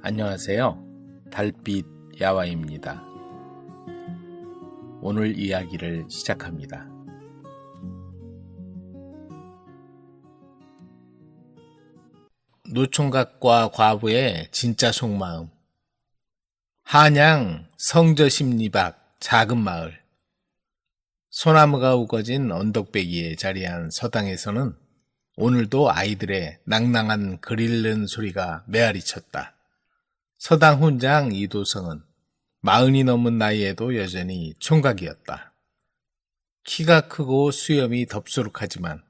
안녕하세요. 달빛 야와입니다. 오늘 이야기를 시작합니다. 노총각과 과부의 진짜 속마음. 한양 성저심리 밖 작은 마을. 소나무가 우거진 언덕배기에 자리한 서당에서는 오늘도 아이들의 낭낭한 글 읽는 소리가 메아리쳤다. 서당 훈장 이도성은 40이 넘은 나이에도 여전히 총각이었다. 키가 크고 수염이 덥수룩하지만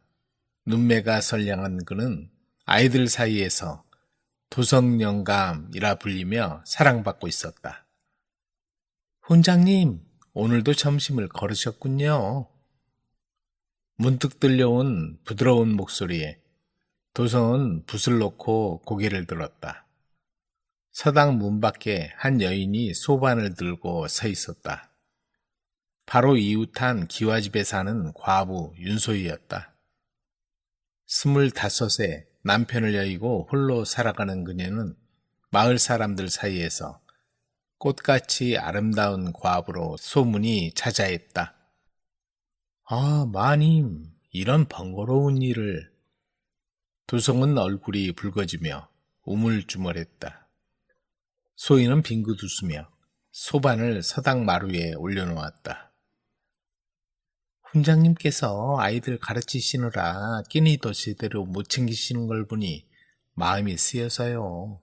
눈매가 선량한 그는 아이들 사이에서 도성영감이라 불리며 사랑받고 있었다. 훈장님, 오늘도 점심을 거르셨군요. 문득 들려온 부드러운 목소리에 도성은 붓을 놓고 고개를 들었다. 서당 문 밖에 한 여인이 소반을 들고 서 있었다. 바로 이웃한 기와집에 사는 과부 윤소희였다. 25에 남편을 여의고 홀로 살아가는 그녀는 마을 사람들 사이에서 꽃같이 아름다운 과부로 소문이 자자했다. 아, 마님, 이런 번거로운 일을. 도성은 얼굴이 붉어지며 우물쭈물했다. 소희는 빙긋 웃으며 소반을 서당 마루에 올려놓았다. 훈장님께서 아이들 가르치시느라 끼니도 제대로 못 챙기시는 걸 보니 마음이 쓰여서요.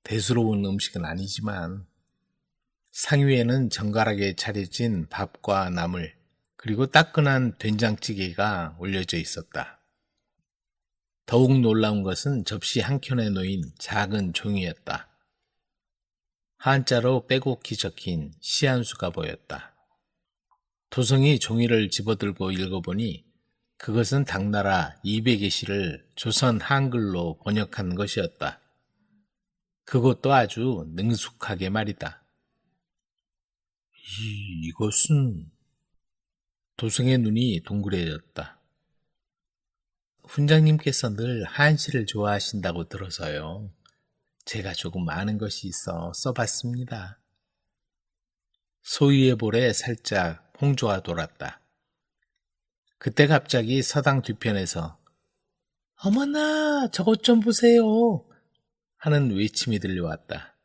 대수로운 음식은 아니지만 상위에는 정갈하게 차려진 밥과 나물 그리고 따끈한 된장찌개가 올려져 있었다. 더욱 놀라운 것은 접시 한켠에 놓인 작은 종이였다. 한자로 빼곡히 적힌 시 한 수가 보였다. 도성이 종이를 집어들고 읽어보니 그것은 당나라 200의 시를 조선 한글로 번역한 것이었다. 그것도 아주 능숙하게 말이다. 이것은... 도성의 눈이 동그래졌다. 훈장님께서 늘 한시를 좋아하신다고 들어서요. 제가 조금 아는 것이 있어 써봤습니다. 소희의 볼에 살짝 홍조가 돌았다. 그때 갑자기 서당 뒤편에서 어머나 저것 좀 보세요 하는 외침이 들려왔다.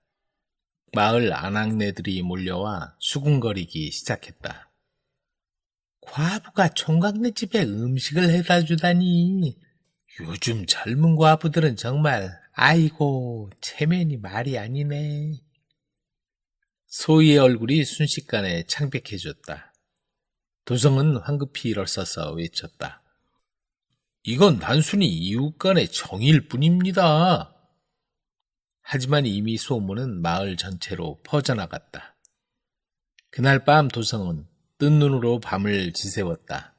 마을 아낙네들이 몰려와 수군거리기 시작했다. 과부가 총각네 집에 음식을 해다 주다니. 요즘 젊은 과부들은 정말 아이고 체면이 말이 아니네. 소희의 얼굴이 순식간에 창백해졌다. 도성은 황급히 일어서서 외쳤다. 이건 단순히 이웃 간의 정일 뿐입니다. 하지만 이미 소문은 마을 전체로 퍼져나갔다. 그날 밤 도성은 뜬 눈으로 밤을 지새웠다.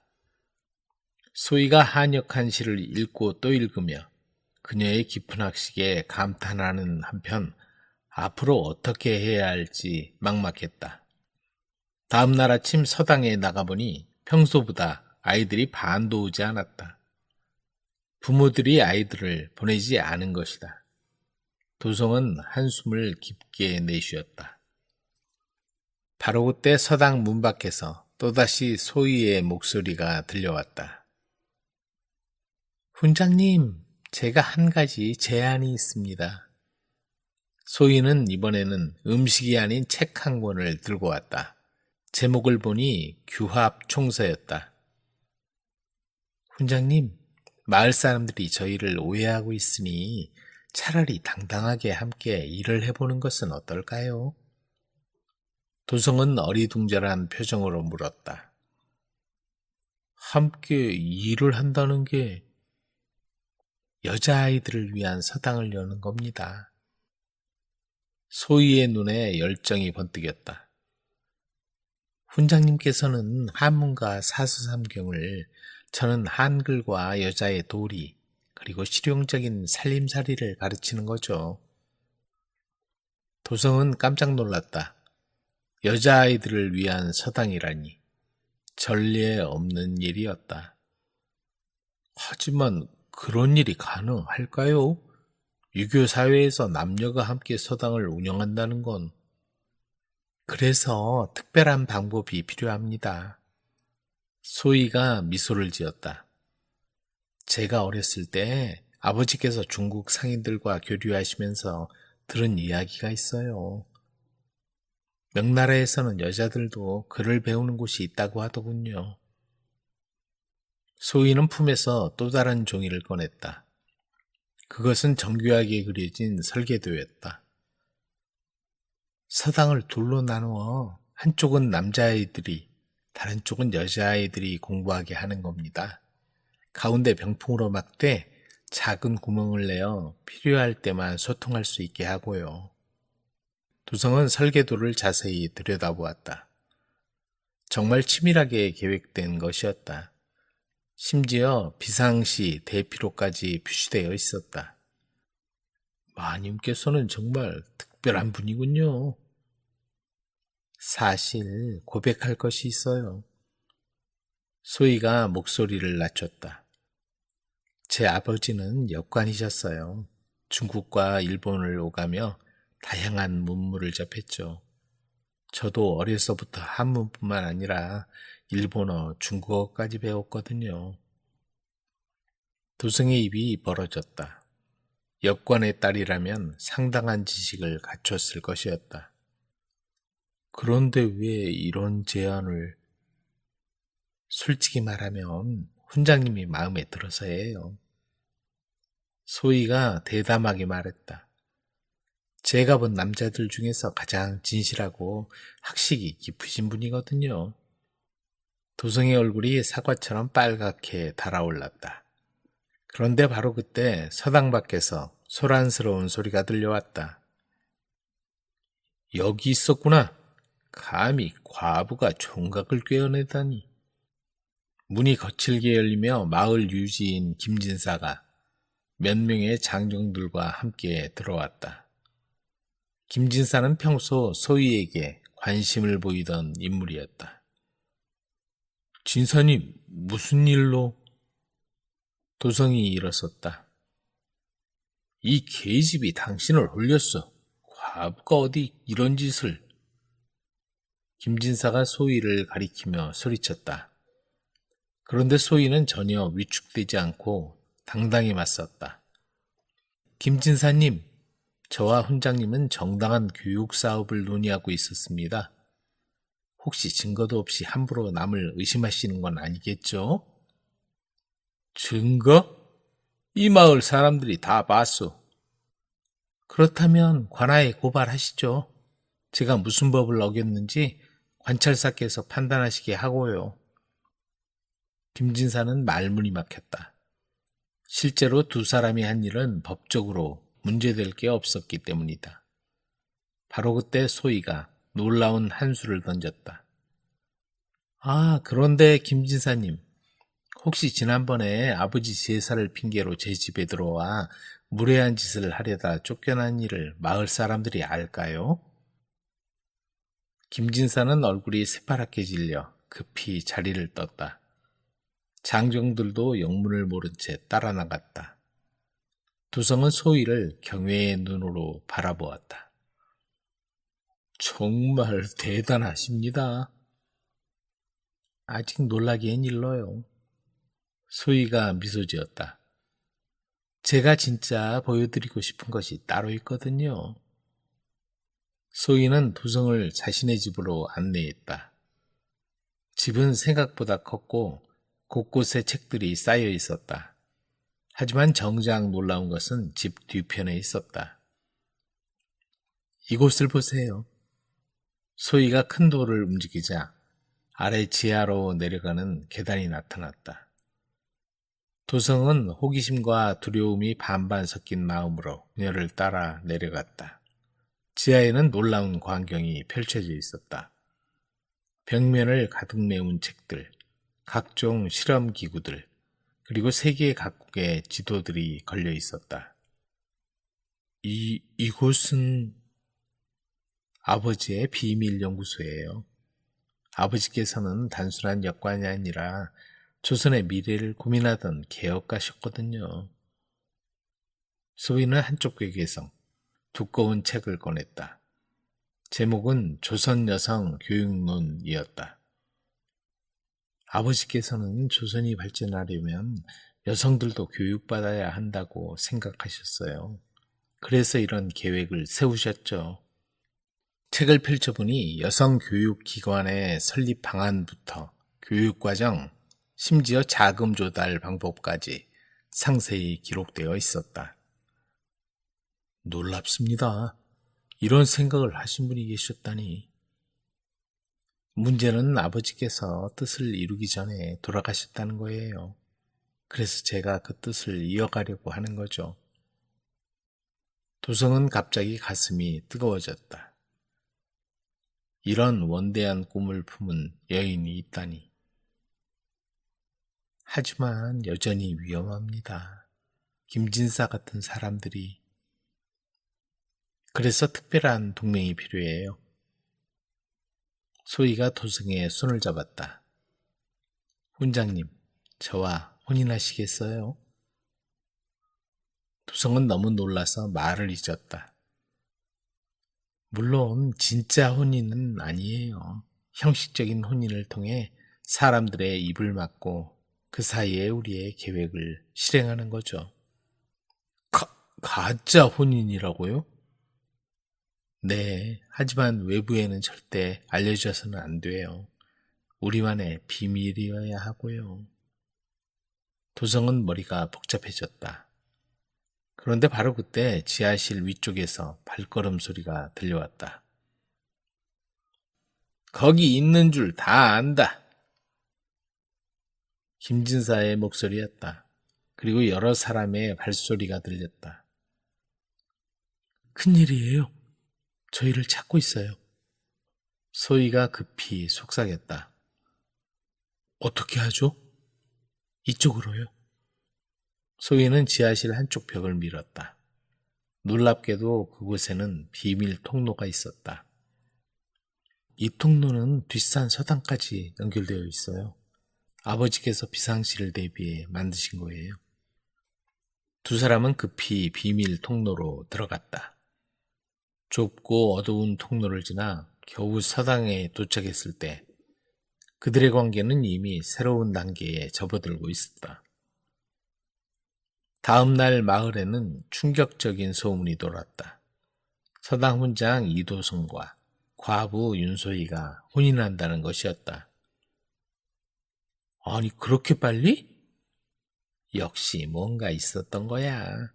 소희가 한역한 시를 읽고 또 읽으며 그녀의 깊은 학식에 감탄하는 한편 앞으로 어떻게 해야 할지 막막했다. 다음 날 아침 서당에 나가보니 평소보다 아이들이 반도 오지 않았다. 부모들이 아이들을 보내지 않은 것이다. 도성은 한숨을 깊게 내쉬었다. 바로 그때 서당 문 밖에서 또다시 소희의 목소리가 들려왔다. 훈장님, 제가 한 가지 제안이 있습니다. 소희는 이번에는 음식이 아닌 책 한 권을 들고 왔다. 제목을 보니 규합총서였다. 훈장님, 마을 사람들이 저희를 오해하고 있으니 차라리 당당하게 함께 일을 해보는 것은 어떨까요? 도성은 어리둥절한 표정으로 물었다. 함께 일을 한다는 게 여자아이들을 위한 서당을 여는 겁니다. 소희의 눈에 열정이 번뜩였다. 훈장님께서는 한문과 사수삼경을, 저는 한글과 여자의 도리, 그리고 실용적인 살림살이를 가르치는 거죠. 도성은 깜짝 놀랐다. 여자아이들을 위한 서당이라니 전례 없는 일이었다. 하지만 그런 일이 가능할까요? 유교 사회에서 남녀가 함께 서당을 운영한다는 건 그래서 특별한 방법이 필요합니다. 소희가 미소를 지었다. 제가 어렸을 때 아버지께서 중국 상인들과 교류하시면서 들은 이야기가 있어요. 명나라에서는 여자들도 글을 배우는 곳이 있다고 하더군요. 소희는 품에서 또 다른 종이를 꺼냈다. 그것은 정교하게 그려진 설계도였다. 서당을 둘로 나누어 한쪽은 남자아이들이, 다른 쪽은 여자아이들이 공부하게 하는 겁니다. 가운데 병풍으로 막되 작은 구멍을 내어 필요할 때만 소통할 수 있게 하고요. 두성은 설계도를 자세히 들여다보았다. 정말 치밀하게 계획된 것이었다. 심지어 비상시 대피로까지 표시되어 있었다. 마님께서는 정말 특별한 분이군요. 사실 고백할 것이 있어요. 소희가 목소리를 낮췄다. 제 아버지는 역관이셨어요. 중국과 일본을 오가며 다양한 문물을 접했죠. 저도 어려서부터 한문뿐만 아니라 일본어, 중국어까지 배웠거든요. 도승의 입이 벌어졌다. 역관의 딸이라면 상당한 지식을 갖췄을 것이었다. 그런데 왜 이런 제안을... 솔직히 말하면 훈장님이 마음에 들어서예요. 소희가 대담하게 말했다. 제가 본 남자들 중에서 가장 진실하고 학식이 깊으신 분이거든요. 도성의 얼굴이 사과처럼 빨갛게 달아올랐다. 그런데 바로 그때 서당 밖에서 소란스러운 소리가 들려왔다. 여기 있었구나. 감히 과부가 총각을 꿰어내다니. 문이 거칠게 열리며 마을 유지인 김진사가 몇 명의 장정들과 함께 들어왔다. 김진사는 평소 소희에게 관심을 보이던 인물이었다. 진사님, 무슨 일로? 도성이 일어섰다. 이 계집이 당신을 홀렸어. 과부가 어디 이런 짓을... 김진사가 소희를 가리키며 소리쳤다. 그런데 소희는 전혀 위축되지 않고 당당히 맞섰다. 김진사님, 저와 훈장님은 정당한 교육 사업을 논의하고 있었습니다. 혹시 증거도 없이 함부로 남을 의심하시는 건 아니겠죠? 증거? 이 마을 사람들이 다 봤소. 그렇다면 관아에 고발하시죠. 제가 무슨 법을 어겼는지 관찰사께서 판단하시게 하고요. 김진사는 말문이 막혔다. 실제로 두 사람이 한 일은 법적으로 문제될 게 없었기 때문이다. 바로 그때 소희가 놀라운 한수를 던졌다. 아, 그런데 김진사님, 혹시 지난번에 아버지 제사를 핑계로 제 집에 들어와 무례한 짓을 하려다 쫓겨난 일을 마을 사람들이 알까요? 김진사는 얼굴이 새파랗게 질려 급히 자리를 떴다. 장정들도 영문을 모른 채 따라 나갔다. 두성은 소희를 경외의 눈으로 바라보았다. 정말 대단하십니다. 아직 놀라기엔 일러요. 소희가 미소 지었다. 제가 진짜 보여드리고 싶은 것이 따로 있거든요. 소희는 두성을 자신의 집으로 안내했다. 집은 생각보다 컸고 곳곳에 책들이 쌓여 있었다. 하지만 정작 놀라운 것은 집 뒤편에 있었다. 이곳을 보세요. 소희가 큰 돌을 움직이자 아래 지하로 내려가는 계단이 나타났다. 도성은 호기심과 두려움이 반반 섞인 마음으로 그녀를 따라 내려갔다. 지하에는 놀라운 광경이 펼쳐져 있었다. 벽면을 가득 메운 책들, 각종 실험기구들, 그리고 세계 각국의 지도들이 걸려 있었다. 이곳은 아버지의 비밀 연구소예요. 아버지께서는 단순한 역관이 아니라 조선의 미래를 고민하던 개혁가셨거든요. 소희는 한쪽 궤에서 두꺼운 책을 꺼냈다. 제목은 조선여성교육론이었다. 아버지께서는 조선이 발전하려면 여성들도 교육받아야 한다고 생각하셨어요. 그래서 이런 계획을 세우셨죠. 책을 펼쳐보니 여성교육기관의 설립 방안부터 교육과정, 심지어 자금 조달 방법까지 상세히 기록되어 있었다. 놀랍습니다. 이런 생각을 하신 분이 계셨다니. 문제는 아버지께서 뜻을 이루기 전에 돌아가셨다는 거예요. 그래서 제가 그 뜻을 이어가려고 하는 거죠. 도성은 갑자기 가슴이 뜨거워졌다. 이런 원대한 꿈을 품은 여인이 있다니. 하지만 여전히 위험합니다. 김진사 같은 사람들이. 그래서 특별한 동맹이 필요해요. 소희가 도성의 손을 잡았다. 훈장님, 저와 혼인하시겠어요? 도성은 너무 놀라서 말을 잊었다. 물론 진짜 혼인은 아니에요. 형식적인 혼인을 통해 사람들의 입을 막고 그 사이에 우리의 계획을 실행하는 거죠. 가짜 혼인이라고요? 네, 하지만 외부에는 절대 알려져서는 안 돼요. 우리만의 비밀이어야 하고요. 도성은 머리가 복잡해졌다. 그런데 바로 그때 지하실 위쪽에서 발걸음 소리가 들려왔다. 거기 있는 줄 다 안다. 김진사의 목소리였다. 그리고 여러 사람의 발소리가 들렸다. 큰일이에요. 저희를 찾고 있어요. 소희가 급히 속삭였다. 어떻게 하죠? 이쪽으로요. 소희는 지하실 한쪽 벽을 밀었다. 놀랍게도 그곳에는 비밀 통로가 있었다. 이 통로는 뒷산 서당까지 연결되어 있어요. 아버지께서 비상시를 대비해 만드신 거예요. 두 사람은 급히 비밀 통로로 들어갔다. 좁고 어두운 통로를 지나 겨우 서당에 도착했을 때 그들의 관계는 이미 새로운 단계에 접어들고 있었다. 다음 날 마을에는 충격적인 소문이 돌았다. 서당 훈장 이도성과 과부 윤소희가 혼인한다는 것이었다. 아니, 그렇게 빨리? 역시 뭔가 있었던 거야.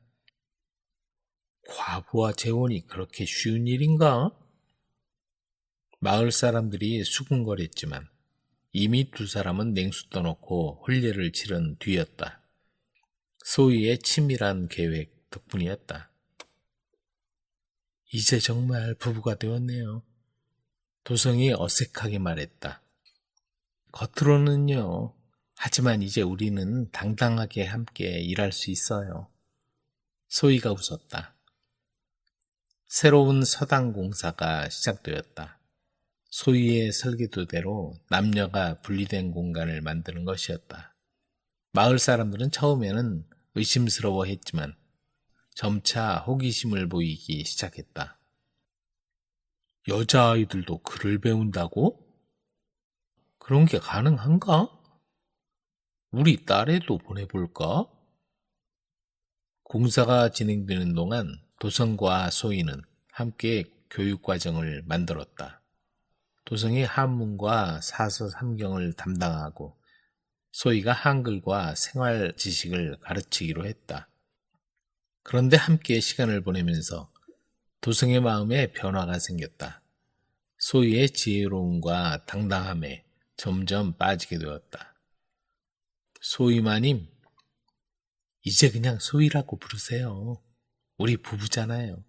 과부와 재혼이 그렇게 쉬운 일인가? 마을 사람들이 수군거렸지만 이미 두 사람은 냉수 떠놓고 혼례를 치른 뒤였다. 소희의 치밀한 계획 덕분이었다. 이제 정말 부부가 되었네요. 도성이 어색하게 말했다. 겉으로는요. 하지만 이제 우리는 당당하게 함께 일할 수 있어요. 소희가 웃었다. 새로운 서당 공사가 시작되었다. 소희의 설계도대로 남녀가 분리된 공간을 만드는 것이었다. 마을 사람들은 처음에는 의심스러워했지만 점차 호기심을 보이기 시작했다. 여자아이들도 글을 배운다고? 그런 게 가능한가? 우리 딸애도 보내볼까? 공사가 진행되는 동안 도성과 소희는 함께 교육과정을 만들었다. 도성이 한문과 사서 삼경을 담당하고 소희가 한글과 생활 지식을 가르치기로 했다. 그런데 함께 시간을 보내면서 도성의 마음에 변화가 생겼다. 소희의 지혜로움과 당당함에 점점 빠지게 되었다. 소희마님, 이제 그냥 소희라고 부르세요. 우리 부부잖아요.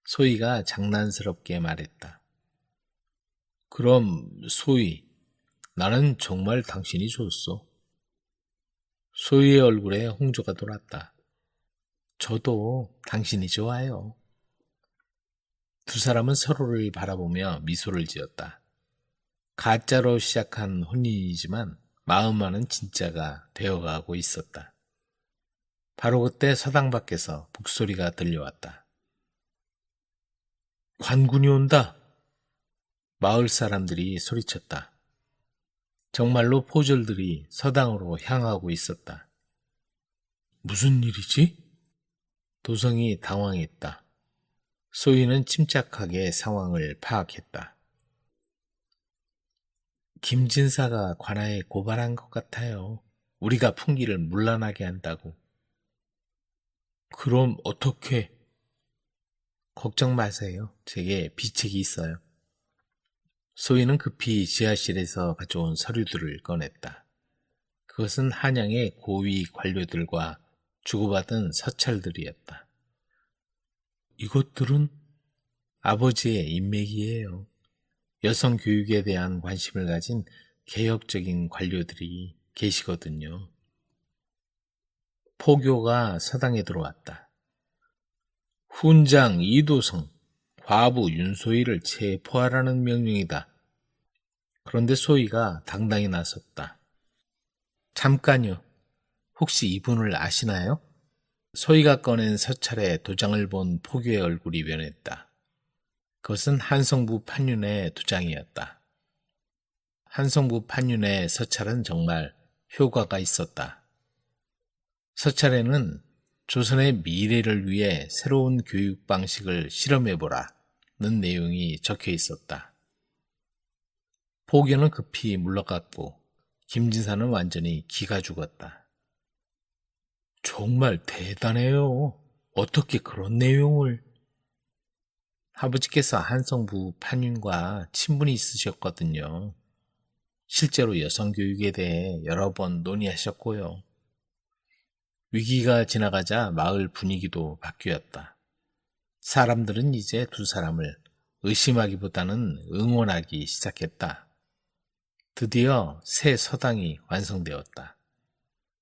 소희가 장난스럽게 말했다. 그럼 소희, 나는 정말 당신이 좋았어. 소희의 얼굴에 홍조가 돌았다. 저도 당신이 좋아요. 두 사람은 서로를 바라보며 미소를 지었다. 가짜로 시작한 혼인이지만 마음만은 진짜가 되어가고 있었다. 바로 그때 서당 밖에서 북소리가 들려왔다. 관군이 온다! 마을 사람들이 소리쳤다. 정말로 포졸들이 서당으로 향하고 있었다. 무슨 일이지? 도성이 당황했다. 소희는 침착하게 상황을 파악했다. 김진사가 관아에 고발한 것 같아요. 우리가 풍기를 문란하게 한다고. 그럼 어떻게? 걱정 마세요. 제게 비책이 있어요. 소희는 급히 지하실에서 가져온 서류들을 꺼냈다. 그것은 한양의 고위 관료들과 주고받은 서찰들이었다. 이것들은 아버지의 인맥이에요. 여성 교육에 대한 관심을 가진 개혁적인 관료들이 계시거든요. 포교가 서당에 들어왔다. 훈장 이도성, 과부 윤소희를 체포하라는 명령이다. 그런데 소희가 당당히 나섰다. 잠깐요. 혹시 이분을 아시나요? 소희가 꺼낸 서찰에 도장을 본 포교의 얼굴이 변했다. 그것은 한성부 판윤의 도장이었다. 한성부 판윤의 서찰은 정말 효과가 있었다. 서찰에는 조선의 미래를 위해 새로운 교육 방식을 실험해보라는 내용이 적혀 있었다. 포교는 급히 물러갔고 김진사는 완전히 기가 죽었다. 정말 대단해요. 어떻게 그런 내용을... 아버지께서 한성부 판윤과 친분이 있으셨거든요. 실제로 여성교육에 대해 여러 번 논의하셨고요. 위기가 지나가자 마을 분위기도 바뀌었다. 사람들은 이제 두 사람을 의심하기보다는 응원하기 시작했다. 드디어 새 서당이 완성되었다.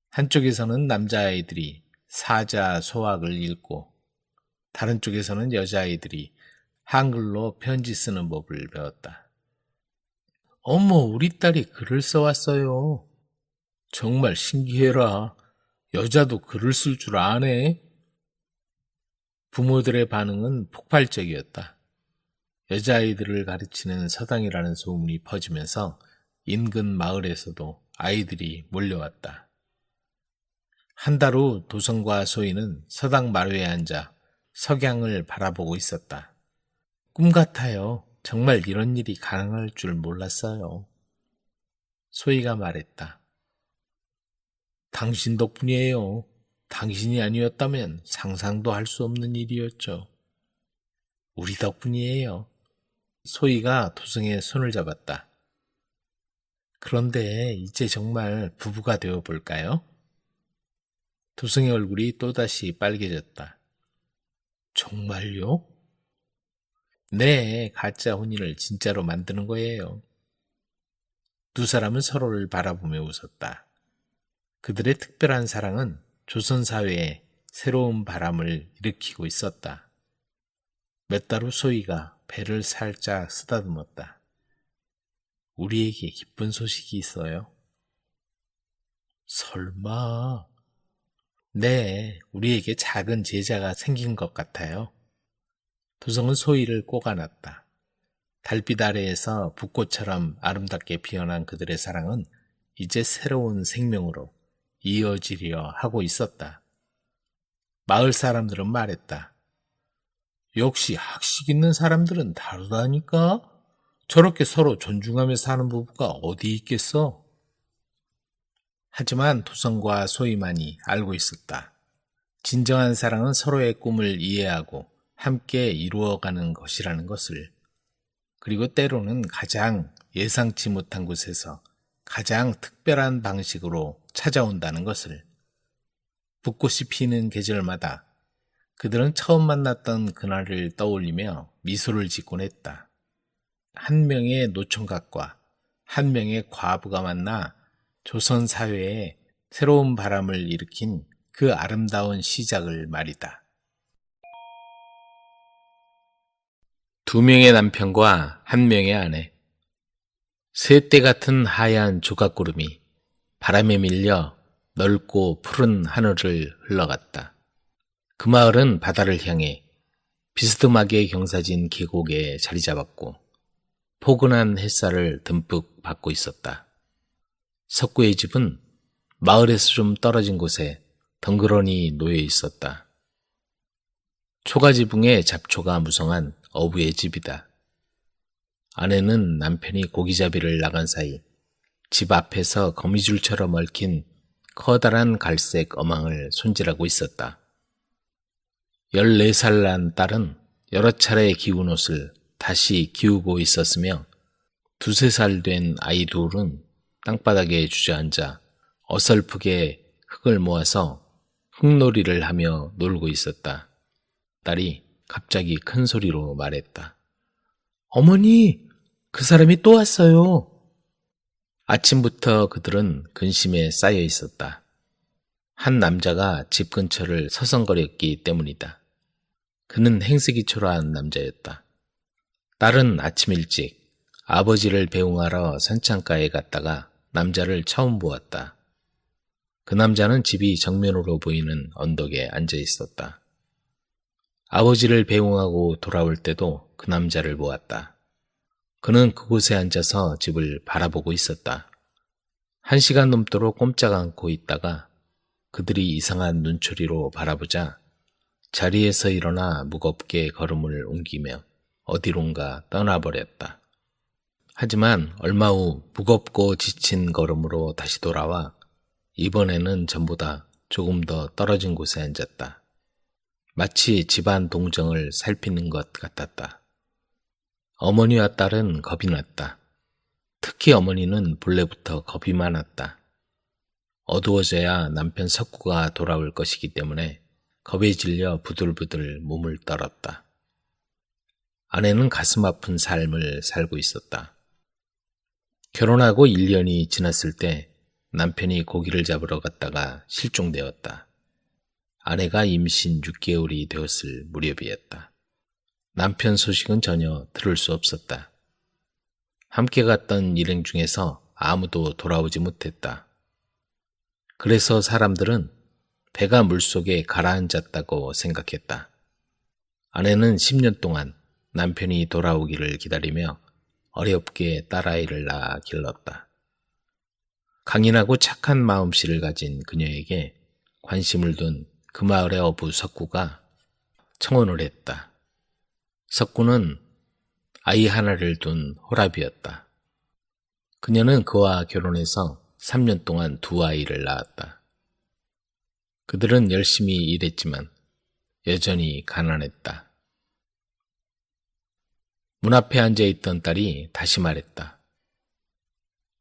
한쪽에서는 남자아이들이 사자 소학을 읽고 다른 쪽에서는 여자아이들이 한글로 편지 쓰는 법을 배웠다. 어머, 우리 딸이 글을 써왔어요. 정말 신기해라. 여자도 글을 쓸 줄 아네. 부모들의 반응은 폭발적이었다. 여자아이들을 가르치는 서당이라는 소문이 퍼지면서 인근 마을에서도 아이들이 몰려왔다. 한 달 후 도성과 소희는 서당 마루에 앉아 석양을 바라보고 있었다. 꿈 같아요. 정말 이런 일이 가능할 줄 몰랐어요. 소희가 말했다. 당신 덕분이에요. 당신이 아니었다면 상상도 할 수 없는 일이었죠. 우리 덕분이에요. 소희가 도성의 손을 잡았다. 그런데 이제 정말 부부가 되어 볼까요? 도성의 얼굴이 또다시 빨개졌다. 정말요? 네, 가짜 혼인을 진짜로 만드는 거예요. 두 사람은 서로를 바라보며 웃었다. 그들의 특별한 사랑은 조선 사회에 새로운 바람을 일으키고 있었다. 몇 달 후 소희가 배를 살짝 쓰다듬었다. 우리에게 기쁜 소식이 있어요. 설마... 네, 우리에게 작은 제자가 생긴 것 같아요. 도성은 소희를 꼭 안았다. 달빛 아래에서 붓꽃처럼 아름답게 피어난 그들의 사랑은 이제 새로운 생명으로 이어지려 하고 있었다. 마을 사람들은 말했다. 역시 학식 있는 사람들은 다르다니까? 저렇게 서로 존중하며 사는 부부가 어디 있겠어? 하지만 도성과 소희만이 알고 있었다. 진정한 사랑은 서로의 꿈을 이해하고 함께 이루어가는 것이라는 것을. 그리고 때로는 가장 예상치 못한 곳에서 가장 특별한 방식으로 찾아온다는 것을. 붓꽃이 피는 계절마다 그들은 처음 만났던 그날을 떠올리며 미소를 짓곤 했다. 한 명의 노총각과 한 명의 과부가 만나 조선 사회에 새로운 바람을 일으킨 그 아름다운 시작을 말이다. 두 명의 남편과 한 명의 아내. 셋대 같은 하얀 조각구름이 바람에 밀려 넓고 푸른 하늘을 흘러갔다. 그 마을은 바다를 향해 비스듬하게 경사진 계곡에 자리 잡았고 포근한 햇살을 듬뿍 받고 있었다. 석구의 집은 마을에서 좀 떨어진 곳에 덩그러니 놓여 있었다. 초가지붕에 잡초가 무성한 어부의 집이다. 아내는 남편이 고기잡이를 나간 사이 집 앞에서 거미줄처럼 얽힌 커다란 갈색 어망을 손질하고 있었다. 14살 난 딸은 여러 차례 기운 옷을 다시 기우고 있었으며 2~3살 된 아이 둘은 땅바닥에 주저앉아 어설프게 흙을 모아서 흙놀이를 하며 놀고 있었다. 딸이 갑자기 큰 소리로 말했다. 어머니, 그 사람이 또 왔어요. 아침부터 그들은 근심에 쌓여 있었다. 한 남자가 집 근처를 서성거렸기 때문이다. 그는 행색이 초라한 남자였다. 딸은 아침 일찍 아버지를 배웅하러 산창가에 갔다가 남자를 처음 보았다. 그 남자는 집이 정면으로 보이는 언덕에 앉아 있었다. 아버지를 배웅하고 돌아올 때도 그 남자를 보았다. 그는 그곳에 앉아서 집을 바라보고 있었다. 1시간 넘도록 꼼짝 않고 있다가 그들이 이상한 눈초리로 바라보자 자리에서 일어나 무겁게 걸음을 옮기며 어디론가 떠나버렸다. 하지만 얼마 후 무겁고 지친 걸음으로 다시 돌아와 이번에는 전보다 조금 더 떨어진 곳에 앉았다. 마치 집안 동정을 살피는 것 같았다. 어머니와 딸은 겁이 났다. 특히 어머니는 본래부터 겁이 많았다. 어두워져야 남편 석구가 돌아올 것이기 때문에 겁에 질려 부들부들 몸을 떨었다. 아내는 가슴 아픈 삶을 살고 있었다. 결혼하고 1년이 지났을 때 남편이 고기를 잡으러 갔다가 실종되었다. 아내가 임신 6개월이 되었을 무렵이었다. 남편 소식은 전혀 들을 수 없었다. 함께 갔던 일행 중에서 아무도 돌아오지 못했다. 그래서 사람들은 배가 물속에 가라앉았다고 생각했다. 아내는 10년 동안 남편이 돌아오기를 기다리며 어렵게 딸아이를 낳아 길렀다. 강인하고 착한 마음씨를 가진 그녀에게 관심을 둔 그 마을의 어부 석구가 청혼을 했다. 석구는 아이 하나를 둔 호랍이었다. 그녀는 그와 결혼해서 3년 동안 2아이를 낳았다. 그들은 열심히 일했지만 여전히 가난했다. 문 앞에 앉아있던 딸이 다시 말했다.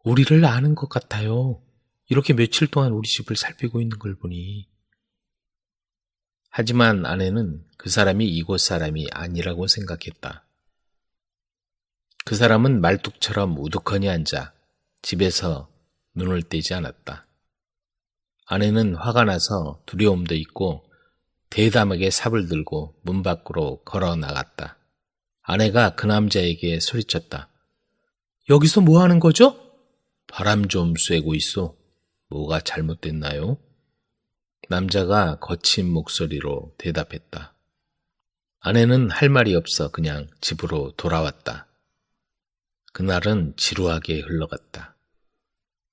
우리를 아는 것 같아요. 이렇게 며칠 동안 우리 집을 살피고 있는 걸 보니. 하지만 아내는 그 사람이 이곳 사람이 아니라고 생각했다. 그 사람은 말뚝처럼 우두커니 앉아 집에서 눈을 떼지 않았다. 아내는 화가 나서 두려움도 있고 대담하게 삽을 들고 문 밖으로 걸어 나갔다. 아내가 그 남자에게 소리쳤다. 여기서 뭐 하는 거죠? 바람 좀 쐬고 있어. 뭐가 잘못됐나요? 남자가 거친 목소리로 대답했다. 아내는 할 말이 없어 그냥 집으로 돌아왔다. 그날은 지루하게 흘러갔다.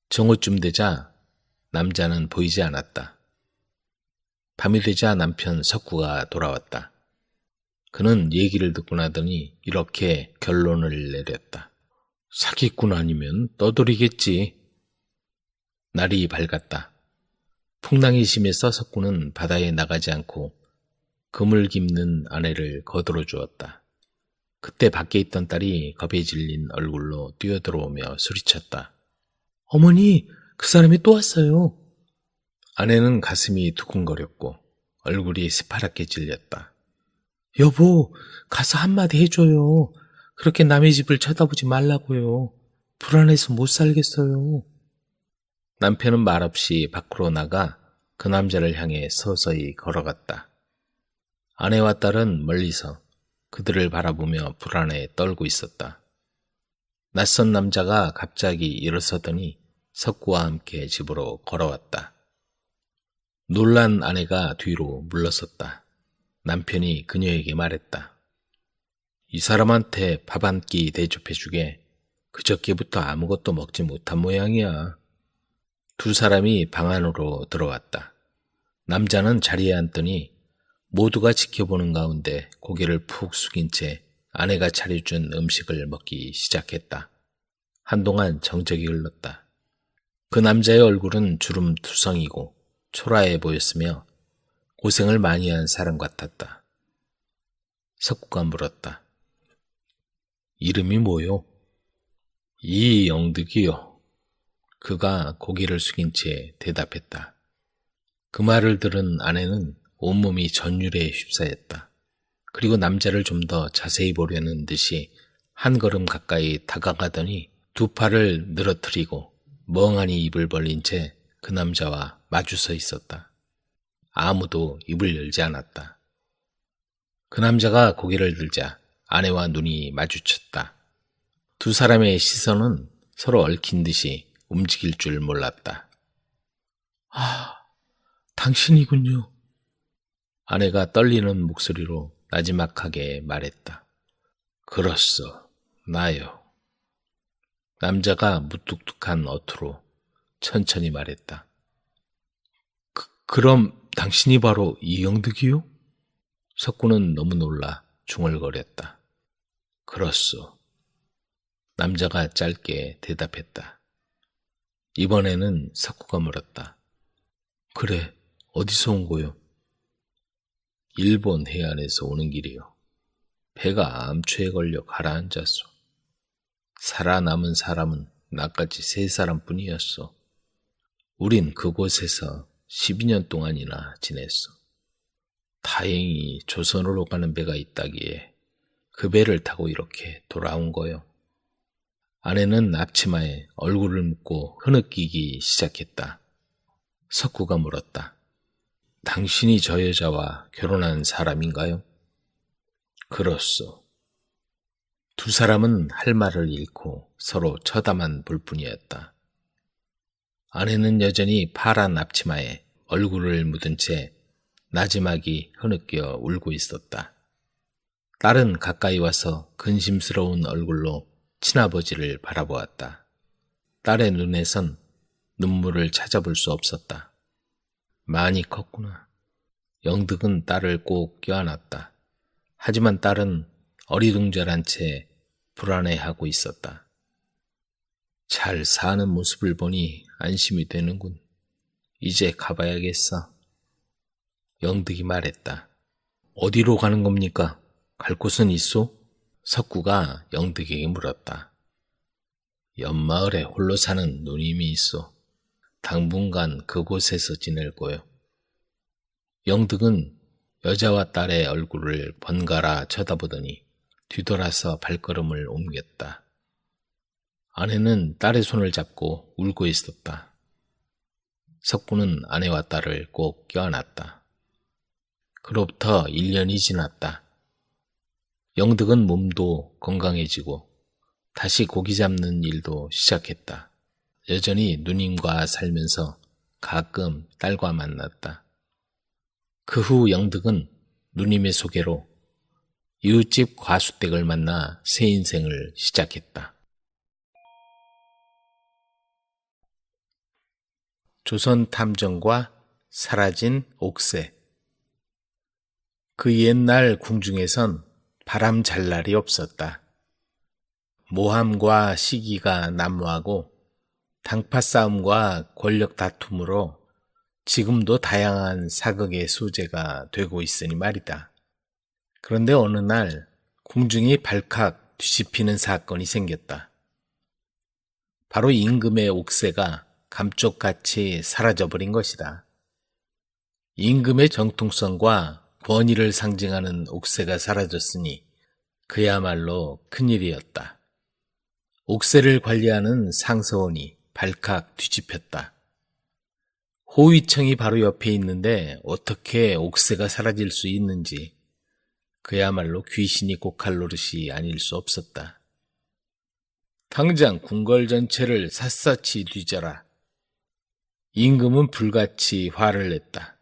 정오쯤 되자 남자는 보이지 않았다. 밤이 되자 남편 석구가 돌아왔다. 그는 얘기를 듣고 나더니 이렇게 결론을 내렸다. 사기꾼 아니면 떠돌이겠지. 날이 밝았다. 풍랑이 심해서 석구는 바다에 나가지 않고 금을 깁는 아내를 거들어 주었다. 그때 밖에 있던 딸이 겁에 질린 얼굴로 뛰어들어오며 소리쳤다. 어머니, 그 사람이 또 왔어요. 아내는 가슴이 두근거렸고 얼굴이 새파랗게 질렸다. 여보, 가서 한마디 해줘요. 그렇게 남의 집을 쳐다보지 말라고요. 불안해서 못 살겠어요. 남편은 말없이 밖으로 나가 그 남자를 향해 서서히 걸어갔다. 아내와 딸은 멀리서 그들을 바라보며 불안에 떨고 있었다. 낯선 남자가 갑자기 일어서더니 석구와 함께 집으로 걸어왔다. 놀란 아내가 뒤로 물러섰다. 남편이 그녀에게 말했다. 이 사람한테 밥 한 끼 대접해주게. 그저께부터 아무것도 먹지 못한 모양이야. 두 사람이 방 안으로 들어왔다. 남자는 자리에 앉더니 모두가 지켜보는 가운데 고개를 푹 숙인 채 아내가 차려준 음식을 먹기 시작했다. 한동안 정적이 흘렀다. 그 남자의 얼굴은 주름투성이고 초라해 보였으며 고생을 많이 한 사람 같았다. 석구가 물었다. 이름이 뭐요? 이영득이요. 그가 고개를 숙인 채 대답했다. 그 말을 들은 아내는 온몸이 전율에 휩싸였다. 그리고 남자를 좀 더 자세히 보려는 듯이 한 걸음 가까이 다가가더니 두 팔을 늘어뜨리고 멍하니 입을 벌린 채 그 남자와 마주 서 있었다. 아무도 입을 열지 않았다. 그 남자가 고개를 들자 아내와 눈이 마주쳤다. 두 사람의 시선은 서로 얽힌 듯이 움직일 줄 몰랐다. 아, 당신이군요. 아내가 떨리는 목소리로 나지막하게 말했다. 그렇소, 나요. 남자가 무뚝뚝한 어투로 천천히 말했다. 그럼 당신이 바로 이영득이요? 석구는 너무 놀라 중얼거렸다. 그렇소. 남자가 짧게 대답했다. 이번에는 석구가 물었다. 그래, 어디서 온 거요? 일본 해안에서 오는 길이요. 배가 암초에 걸려 가라앉았소. 살아남은 사람은 나까지 3사람뿐이었소. 우린 그곳에서 12년 동안이나 지냈소. 다행히 조선으로 가는 배가 있다기에 그 배를 타고 이렇게 돌아온 거요. 아내는 앞치마에 얼굴을 묻고 흐느끼기 시작했다. 석구가 물었다. 당신이 저 여자와 결혼한 사람인가요? 그렇소. 두 사람은 할 말을 잃고 서로 쳐다만 볼 뿐이었다. 아내는 여전히 파란 앞치마에 얼굴을 묻은 채 나지막이 흐느껴 울고 있었다. 딸은 가까이 와서 근심스러운 얼굴로 친아버지를 바라보았다. 딸의 눈에선 눈물을 찾아볼 수 없었다. 많이 컸구나. 영득은 딸을 꼭 껴안았다. 하지만 딸은 어리둥절한 채 불안해하고 있었다. 잘 사는 모습을 보니 안심이 되는군. 이제 가봐야겠어. 영득이 말했다. 어디로 가는 겁니까? 갈 곳은 있소? 석구가 영득에게 물었다. 옆마을에 홀로 사는 누님이 있소. 당분간 그곳에서 지낼 거요. 영득은 여자와 딸의 얼굴을 번갈아 쳐다보더니 뒤돌아서 발걸음을 옮겼다. 아내는 딸의 손을 잡고 울고 있었다. 석구는 아내와 딸을 꼭 껴안았다. 그로부터 1년이 지났다. 영득은 몸도 건강해지고 다시 고기 잡는 일도 시작했다. 여전히 누님과 살면서 가끔 딸과 만났다. 그 후 영득은 누님의 소개로 이웃집 과수댁을 만나 새 인생을 시작했다. 조선 탐정과 사라진 옥새. 그 옛날 궁중에선 바람 잘 날이 없었다. 모함과 시기가 난무하고 당파 싸움과 권력 다툼으로 지금도 다양한 사극의 소재가 되고 있으니 말이다. 그런데 어느 날 궁중이 발칵 뒤집히는 사건이 생겼다. 바로 임금의 옥새가 감쪽같이 사라져버린 것이다. 임금의 정통성과 권위를 상징하는 옥새가 사라졌으니 그야말로 큰일이었다. 옥새를 관리하는 상서원이 발칵 뒤집혔다. 호위청이 바로 옆에 있는데 어떻게 옥새가 사라질 수 있는지 그야말로 귀신이 고칼 노릇이 아닐 수 없었다. 당장 궁궐 전체를 샅샅이 뒤져라. 임금은 불같이 화를 냈다.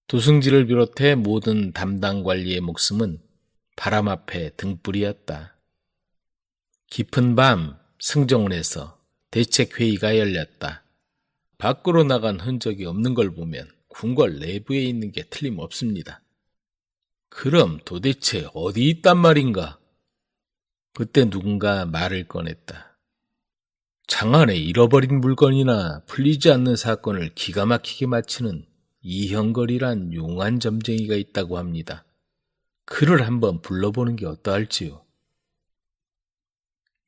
도승지를 비롯해 모든 담당 관리의 목숨은 바람 앞에 등불이었다. 깊은 밤 승정원에서 대책회의가 열렸다. 밖으로 나간 흔적이 없는 걸 보면 궁궐 내부에 있는 게 틀림없습니다. 그럼 도대체 어디 있단 말인가? 그때 누군가 말을 꺼냈다. 장안에 잃어버린 물건이나 풀리지 않는 사건을 기가 막히게 마치는 이형걸이란 용한 점쟁이가 있다고 합니다. 그를 한번 불러보는 게 어떠할지요?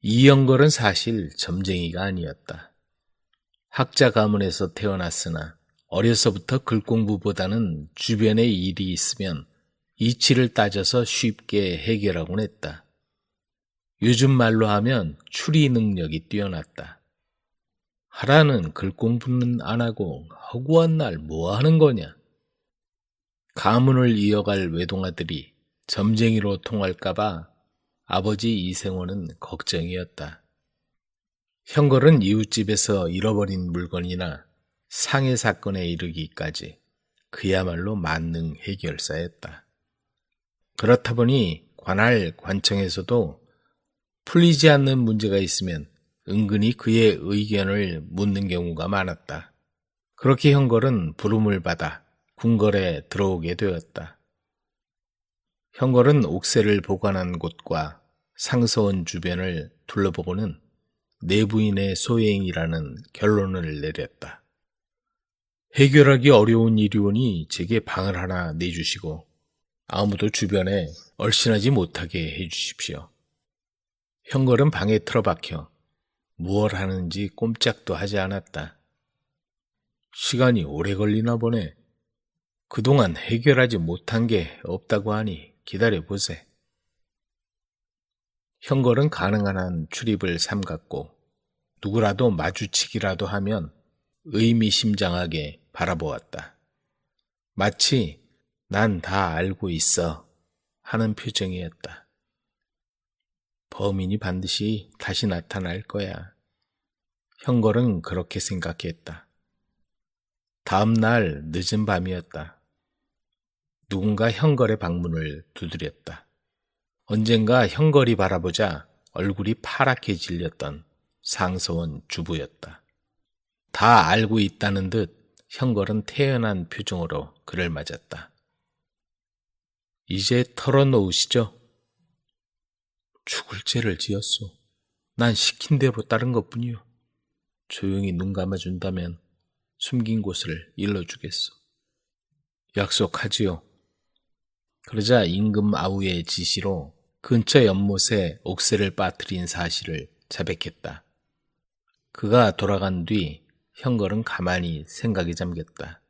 이형걸은 사실 점쟁이가 아니었다. 학자 가문에서 태어났으나 어려서부터 글 공부보다는 주변에 일이 있으면 이치를 따져서 쉽게 해결하곤 했다. 요즘 말로 하면 추리 능력이 뛰어났다. 하라는 글 공부는 안 하고 허구한 날 뭐 하는 거냐? 가문을 이어갈 외동아들이 점쟁이로 통할까봐 아버지 이생원은 걱정이었다. 형걸은 이웃집에서 잃어버린 물건이나 상해 사건에 이르기까지 그야말로 만능 해결사였다. 그렇다 보니 관할 관청에서도 풀리지 않는 문제가 있으면 은근히 그의 의견을 묻는 경우가 많았다. 그렇게 형걸은 부름을 받아 궁궐에 들어오게 되었다. 형걸은 옥새를 보관한 곳과 상서원 주변을 둘러보고는 내부인의 소행이라는 결론을 내렸다. 해결하기 어려운 일이오니 제게 방을 하나 내주시고 아무도 주변에 얼씬하지 못하게 해주십시오. 형걸은 방에 틀어박혀 무얼 하는지 꼼짝도 하지 않았다. 시간이 오래 걸리나 보네. 그동안 해결하지 못한 게 없다고 하니 기다려보세. 형걸은 가능한 한 출입을 삼갔고 누구라도 마주치기라도 하면 의미심장하게 바라보았다. 마치 난 다 알고 있어 하는 표정이었다. 범인이 반드시 다시 나타날 거야. 형걸은 그렇게 생각했다. 다음 날 늦은 밤이었다. 누군가 형걸의 방문을 두드렸다. 언젠가 형걸이 바라보자 얼굴이 파랗게 질렸던 상서원 주부였다. 다 알고 있다는 듯 형걸은 태연한 표정으로 그를 맞았다. 이제 털어놓으시죠. 죽을 죄를 지었소. 난 시킨 대로 따른 것뿐이요. 조용히 눈 감아준다면 숨긴 곳을 일러주겠소. 약속하지요. 그러자 임금 아우의 지시로 근처 연못에 옥새를 빠뜨린 사실을 자백했다. 그가 돌아간 뒤 형걸은 가만히 생각에 잠겼다.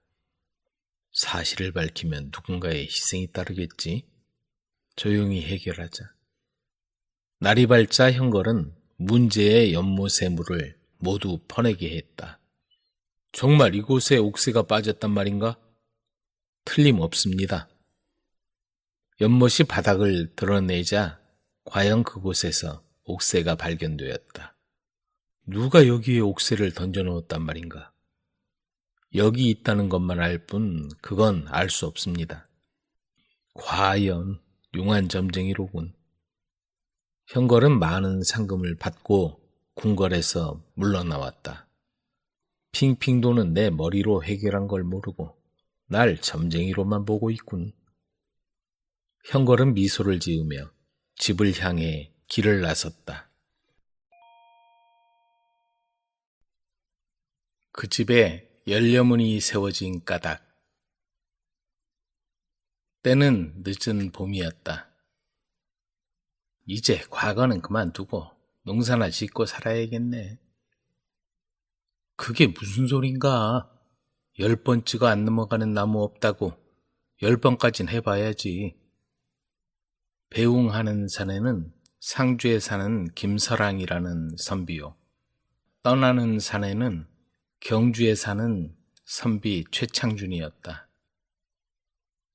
사실을 밝히면 누군가의 희생이 따르겠지. 조용히 해결하자. 날이 밝자 형걸은 문제의 연못의 물을 모두 퍼내게 했다. 정말 이곳에 옥새가 빠졌단 말인가? 틀림없습니다. 연못이 바닥을 드러내자 과연 그곳에서 옥새가 발견되었다. 누가 여기에 옥새를 던져놓았단 말인가? 여기 있다는 것만 알 뿐 그건 알 수 없습니다. 과연 용한 점쟁이로군. 형걸은 많은 상금을 받고 궁궐에서 물러나왔다. 핑핑 도는 내 머리로 해결한 걸 모르고 날 점쟁이로만 보고 있군. 형걸은 미소를 지으며 집을 향해 길을 나섰다. 그 집에 열려문이 세워진 까닭. 때는 늦은 봄이었다. 이제 과거는 그만두고 농사나 짓고 살아야겠네. 그게 무슨 소린가? 10번 찍어 안 넘어가는 나무 없다고 10번까진 해봐야지. 배웅하는 산에는 상주에 사는 김설랑이라는 선비요. 떠나는 산에는 경주에 사는 선비 최창준이었다.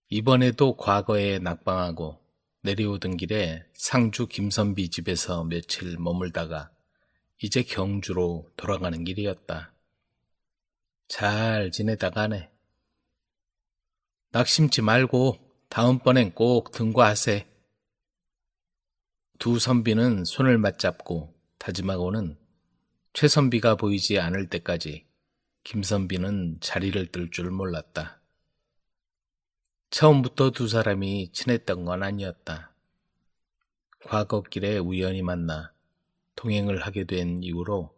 이번에도 과거에 낙방하고 내려오던 길에 상주 김선비 집에서 며칠 머물다가 이제 경주로 돌아가는 길이었다. 잘 지내다 가네. 낙심치 말고 다음번엔 꼭 등과하세. 두 선비는 손을 맞잡고 다짐하고는 최선비가 보이지 않을 때까지 김선비는 자리를 뜰 줄 몰랐다. 처음부터 두 사람이 친했던 건 아니었다. 과거길에 우연히 만나 동행을 하게 된 이후로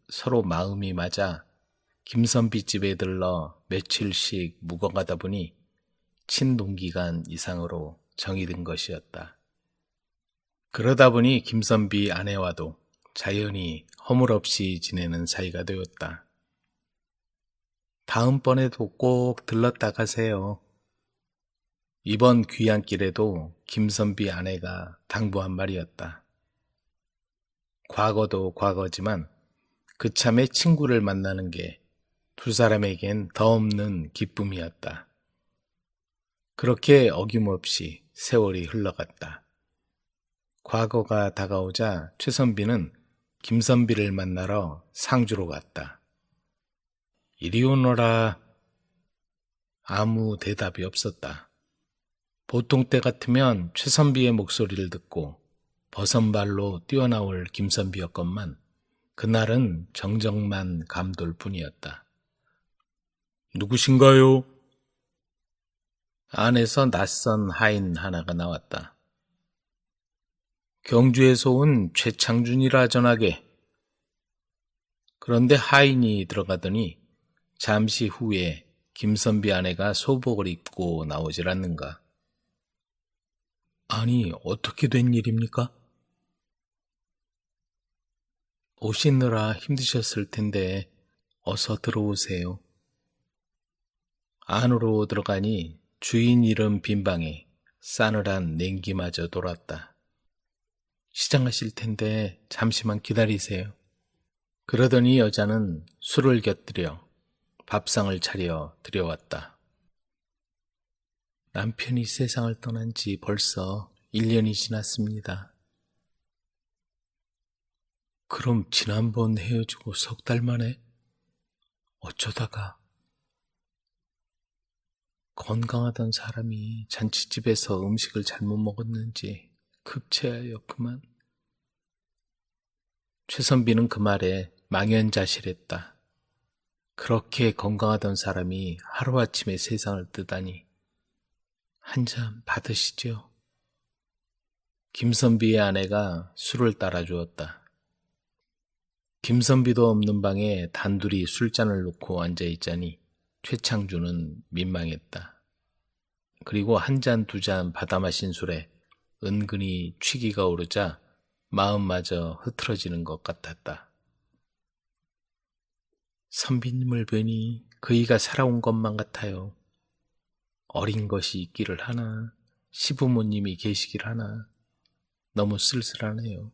서로 마음이 맞아 김선비 집에 들러 며칠씩 묵어가다 보니 친동기간 이상으로 정이 든 것이었다. 그러다 보니 김선비 아내와도 자연히 허물없이 지내는 사이가 되었다. 다음번에도 꼭 들렀다 가세요. 이번 귀향길에도 김선비 아내가 당부한 말이었다. 과거도 과거지만 그참에 친구를 만나는 게 두 사람에겐 더 없는 기쁨이었다. 그렇게 어김없이 세월이 흘러갔다. 과거가 다가오자 최선비는 김선비를 만나러 상주로 갔다. 이리 오너라. 아무 대답이 없었다. 보통 때 같으면 최선비의 목소리를 듣고 버선발로 뛰어나올 김선비였건만 그날은 정적만 감돌 뿐이었다. 누구신가요? 안에서 낯선 하인 하나가 나왔다. 경주에서 온 최창준이라 전하게. 그런데 하인이 들어가더니 잠시 후에 김선비 아내가 소복을 입고 나오질 않는가. 아니, 어떻게 된 일입니까? 오시느라 힘드셨을 텐데 어서 들어오세요. 안으로 들어가니 주인 이름 빈방에 싸늘한 냉기마저 돌았다. 시장하실 텐데 잠시만 기다리세요. 그러더니 여자는 술을 곁들여 밥상을 차려 들여왔다. 남편이 세상을 떠난 지 벌써 1년이 지났습니다. 그럼 지난번 헤어지고 석 달 만에? 어쩌다가? 건강하던 사람이 잔치집에서 음식을 잘못 먹었는지 급체하여 그만. 최선비는 그 말에 망연자실했다. 그렇게 건강하던 사람이 하루아침에 세상을 뜨다니. 한 잔 받으시죠. 김선비의 아내가 술을 따라주었다. 김선비도 없는 방에 단둘이 술잔을 놓고 앉아있자니 최창준은 민망했다. 그리고 한 잔 두 잔 받아 마신 술에 은근히 취기가 오르자 마음마저 흐트러지는 것 같았다. 선비님을 뵈니 그이가 살아온 것만 같아요. 어린 것이 있기를 하나, 시부모님이 계시길 하나, 너무 쓸쓸하네요.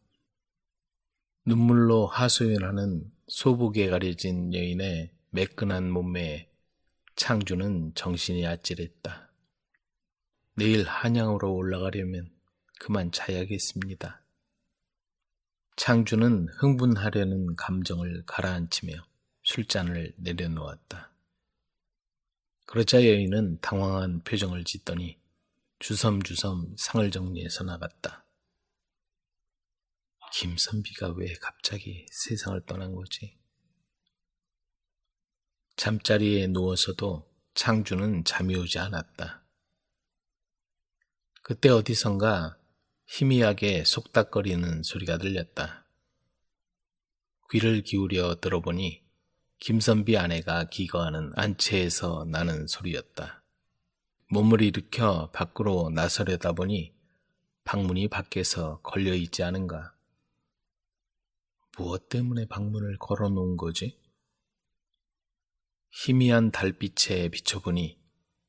눈물로 하소연하는 소복에 가려진 여인의 매끈한 몸매에 창주는 정신이 아찔했다. 내일 한양으로 올라가려면 그만 자야겠습니다. 창주는 흥분하려는 감정을 가라앉히며 술잔을 내려놓았다. 그러자 여인은 당황한 표정을 짓더니 주섬주섬 상을 정리해서 나갔다. 김선비가 왜 갑자기 세상을 떠난 거지? 잠자리에 누워서도 창주는 잠이 오지 않았다. 그때 어디선가 희미하게 속닥거리는 소리가 들렸다. 귀를 기울여 들어보니 김선비 아내가 기거하는 안채에서 나는 소리였다. 몸을 일으켜 밖으로 나서려다 보니 방문이 밖에서 걸려있지 않은가. 무엇 때문에 방문을 걸어놓은 거지? 희미한 달빛에 비춰보니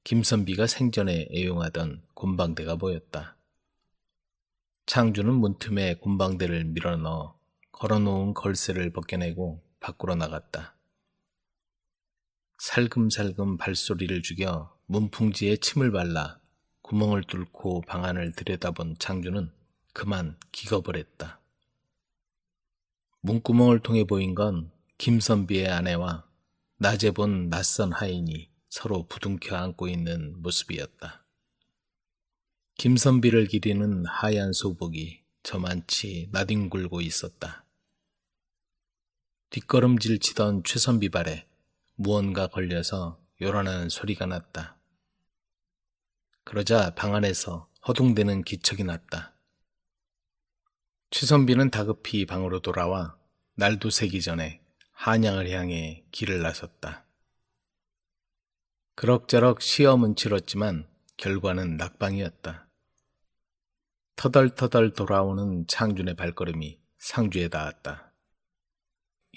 김선비가 생전에 애용하던 곰방대가 보였다. 창주는 문틈에 곰방대를 밀어넣어 걸어놓은 걸쇠를 벗겨내고 밖으로 나갔다. 살금살금 발소리를 죽여 문풍지에 침을 발라 구멍을 뚫고 방 안을 들여다본 창주는 그만 기겁을 했다. 문구멍을 통해 보인 건 김선비의 아내와 낮에 본 낯선 하인이 서로 부둥켜 안고 있는 모습이었다. 김선비를 기리는 하얀 소복이 저만치 나뒹굴고 있었다. 뒷걸음질 치던 최선비 발에 무언가 걸려서 요란한 소리가 났다. 그러자 방 안에서 허둥대는 기척이 났다. 최선비는 다급히 방으로 돌아와 날도 새기 전에 한양을 향해 길을 나섰다. 그럭저럭 시험은 치렀지만 결과는 낙방이었다. 터덜터덜 돌아오는 창준의 발걸음이 상주에 닿았다.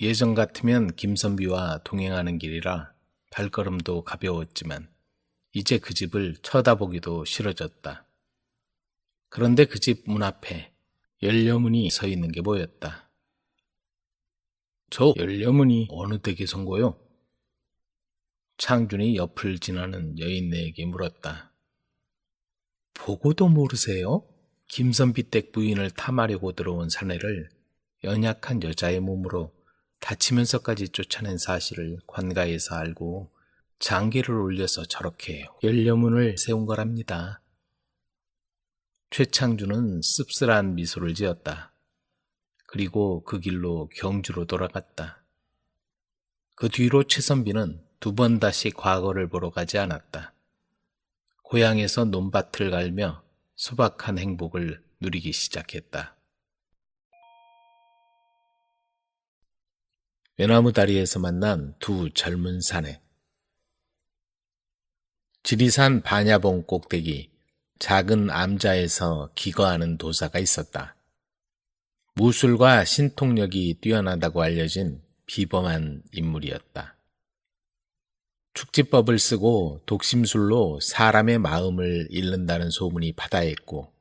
예전 같으면 김선비와 동행하는 길이라 발걸음도 가벼웠지만 이제 그 집을 쳐다보기도 싫어졌다. 그런데 그 집 문 앞에 열려문이 서 있는 게 보였다. 저 열려문이 어느 댁에 선거요? 창준이 옆을 지나는 여인네에게 물었다. 보고도 모르세요? 김선비 댁 부인을 탐하려고 들어온 사내를 연약한 여자의 몸으로 다치면서까지 쫓아낸 사실을 관가에서 알고 장계를 올려서 저렇게 열려문을 세운 거랍니다. 최창준은 씁쓸한 미소를 지었다. 그리고 그 길로 경주로 돌아갔다. 그 뒤로 최선비는 2번 다시 과거를 보러 가지 않았다. 고향에서 논밭을 갈며 소박한 행복을 누리기 시작했다. 외나무 다리에서 만난 두 젊은 사내. 지리산 반야봉 꼭대기 작은 암자에서 기거하는 도사가 있었다. 무술과 신통력이 뛰어나다고 알려진 비범한 인물이었다. 축지법을 쓰고 독심술로 사람의 마음을 읽는다는 소문이 바다했고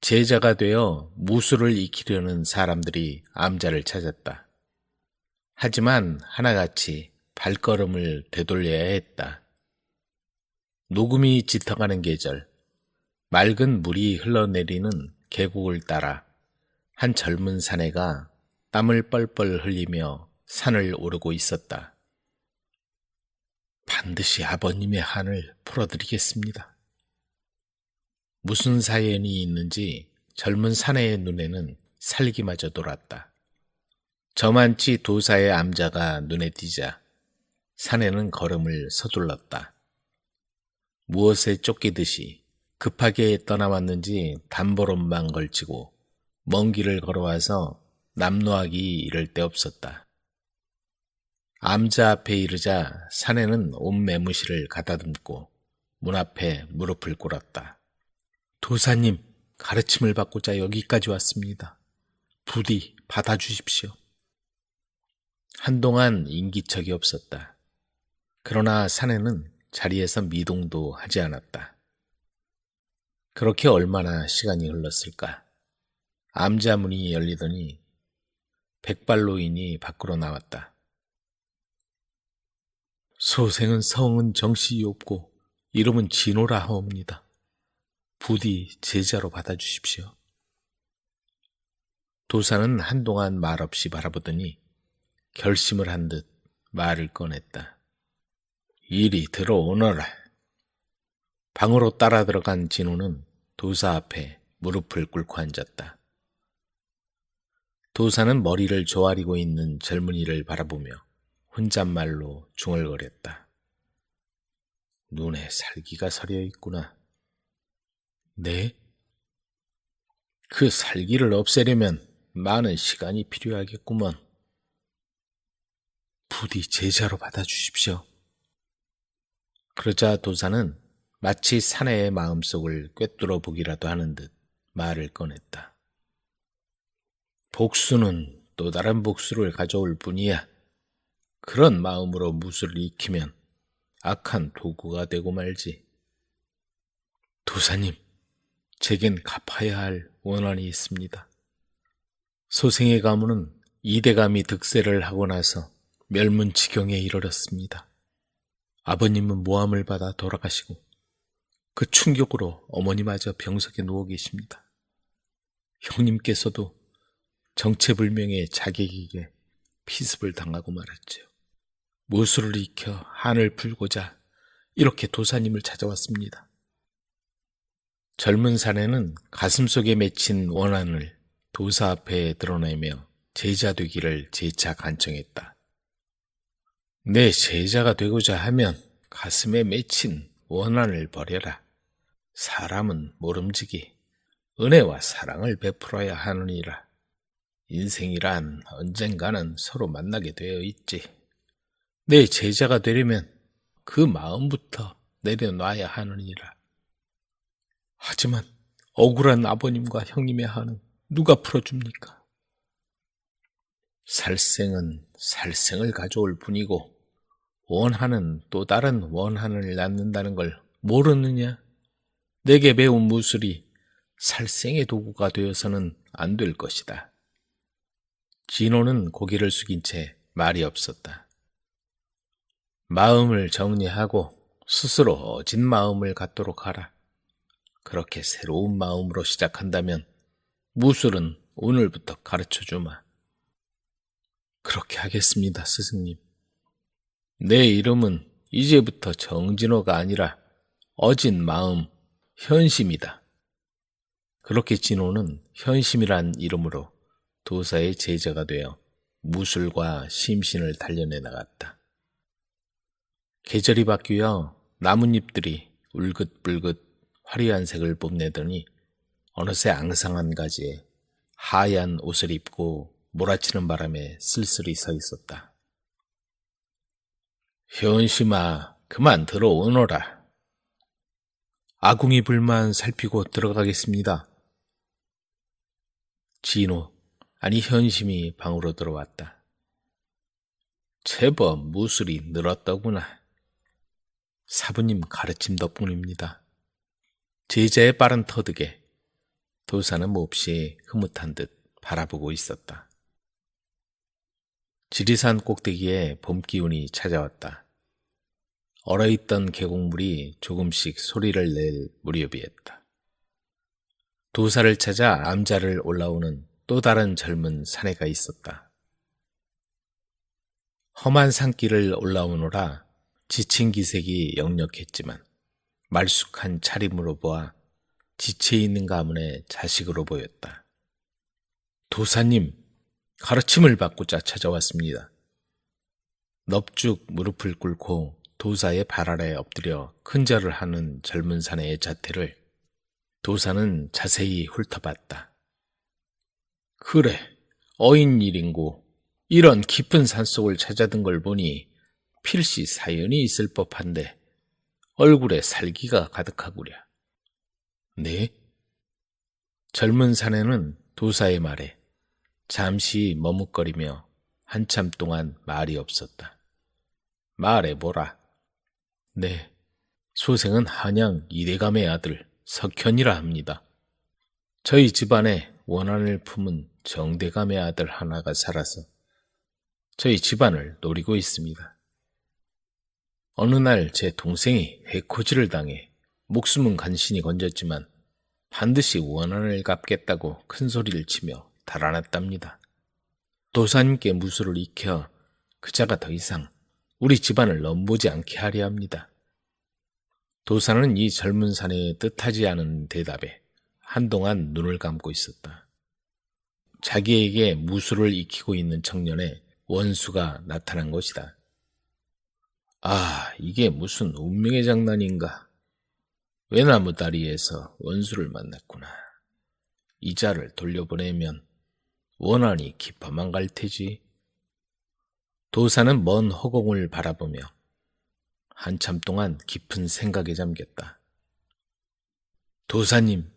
제자가 되어 무술을 익히려는 사람들이 암자를 찾았다. 하지만 하나같이 발걸음을 되돌려야 했다. 녹음이 짙어가는 계절, 맑은 물이 흘러내리는 계곡을 따라 한 젊은 사내가 땀을 뻘뻘 흘리며 산을 오르고 있었다. 반드시 아버님의 한을 풀어드리겠습니다. 무슨 사연이 있는지 젊은 사내의 눈에는 살기마저 돌았다. 저만치 도사의 암자가 눈에 띄자 사내는 걸음을 서둘렀다. 무엇에 쫓기듯이 급하게 떠나왔는지 단보름만 걸치고 먼 길을 걸어와서 남노하기 이를 데 없었다. 암자 앞에 이르자 사내는 온 매무실을 가다듬고 문 앞에 무릎을 꿇었다. 도사님, 가르침을 받고자 여기까지 왔습니다. 부디 받아주십시오. 한동안 인기척이 없었다. 그러나 사내는 자리에서 미동도 하지 않았다. 그렇게 얼마나 시간이 흘렀을까? 암자 문이 열리더니 백발노인이 밖으로 나왔다. 소생은 성은 정씨이 없고 이름은 진호라 하옵니다. 부디 제자로 받아주십시오. 도사는 한동안 말없이 바라보더니 결심을 한 듯 말을 꺼냈다. 이리 들어오너라. 방으로 따라 들어간 진호는 도사 앞에 무릎을 꿇고 앉았다. 도사는 머리를 조아리고 있는 젊은이를 바라보며 혼잣말로 중얼거렸다. 눈에 살기가 서려 있구나. 네? 그 살기를 없애려면 많은 시간이 필요하겠구먼. 부디 제자로 받아주십시오. 그러자 도사는 마치 사내의 마음속을 꿰뚫어 보기라도 하는 듯 말을 꺼냈다. 복수는 또 다른 복수를 가져올 뿐이야. 그런 마음으로 무술을 익히면 악한 도구가 되고 말지. 도사님, 제겐 갚아야 할 원한이 있습니다. 소생의 가문은 이대감이 득세를 하고 나서 멸문지경에 이르렀습니다. 아버님은 모함을 받아 돌아가시고 그 충격으로 어머니마저 병석에 누워 계십니다. 형님께서도 정체불명의 자객에게 피습을 당하고 말았지요. 무술을 익혀 한을 풀고자 이렇게 도사님을 찾아왔습니다. 젊은 사내는 가슴속에 맺힌 원한을 도사 앞에 드러내며 제자 되기를 재차 간청했다. 내 제자가 되고자 하면 가슴에 맺힌 원한을 버려라. 사람은 모름지기 은혜와 사랑을 베풀어야 하느니라. 인생이란 언젠가는 서로 만나게 되어 있지. 내 제자가 되려면 그 마음부터 내려놔야 하느니라. 하지만 억울한 아버님과 형님의 한은 누가 풀어줍니까? 살생은 살생을 가져올 뿐이고 원한은 또 다른 원한을 낳는다는 걸 모르느냐? 내게 배운 무술이 살생의 도구가 되어서는 안 될 것이다. 진호는 고개를 숙인 채 말이 없었다. 마음을 정리하고 스스로 어진 마음을 갖도록 하라. 그렇게 새로운 마음으로 시작한다면 무술은 오늘부터 가르쳐주마. 그렇게 하겠습니다, 스승님. 내 이름은 이제부터 정진호가 아니라 어진 마음, 현심이다. 그렇게 진호는 현심이란 이름으로 도사의 제자가 되어 무술과 심신을 단련해 나갔다. 계절이 바뀌어 나뭇잎들이 울긋불긋 화려한 색을 뽐내더니 어느새 앙상한 가지에 하얀 옷을 입고 몰아치는 바람에 쓸쓸히 서 있었다. 현심아, 그만 들어오너라. 아궁이 불만 살피고 들어가겠습니다. 진호, 아니 현심이 방으로 들어왔다. 제법 무술이 늘었더구나. 사부님 가르침 덕분입니다. 제자의 빠른 터득에 도사는 몹시 흐뭇한 듯 바라보고 있었다. 지리산 꼭대기에 봄 기운이 찾아왔다. 얼어있던 계곡물이 조금씩 소리를 낼 무렵이었다. 도사를 찾아 암자를 올라오는 또 다른 젊은 사내가 있었다. 험한 산길을 올라오노라 지친 기색이 역력했지만 말쑥한 차림으로 보아 지체있는 가문의 자식으로 보였다. 도사님, 가르침을 받고자 찾아왔습니다. 넙죽 무릎을 꿇고 도사의 발 아래 엎드려 큰절을 하는 젊은 사내의 자태를 도사는 자세히 훑어봤다. 그래, 어인일인고 이런 깊은 산속을 찾아든 걸 보니 필시 사연이 있을 법한데 얼굴에 살기가 가득하구려. 네? 젊은 사내는 도사의 말에 잠시 머뭇거리며 한참 동안 말이 없었다. 말해보라. 네, 소생은 한양 이대감의 아들 석현이라 합니다. 저희 집안에 원한을 품은 정대감의 아들 하나가 살아서 저희 집안을 노리고 있습니다. 어느 날 제 동생이 해코지를 당해 목숨은 간신히 건졌지만 반드시 원한을 갚겠다고 큰 소리를 치며 달아났답니다. 도사님께 무술을 익혀 그자가 더 이상 우리 집안을 넘보지 않게 하려 합니다. 도사는 이 젊은 사내의 뜻하지 않은 대답에 한동안 눈을 감고 있었다. 자기에게 무술을 익히고 있는 청년의 원수가 나타난 것이다. 아, 이게 무슨 운명의 장난인가. 외나무 다리에서 원수를 만났구나. 이자를 돌려보내면 원한이 깊어만 갈 테지. 도사는 먼 허공을 바라보며 한참 동안 깊은 생각에 잠겼다. 도사님,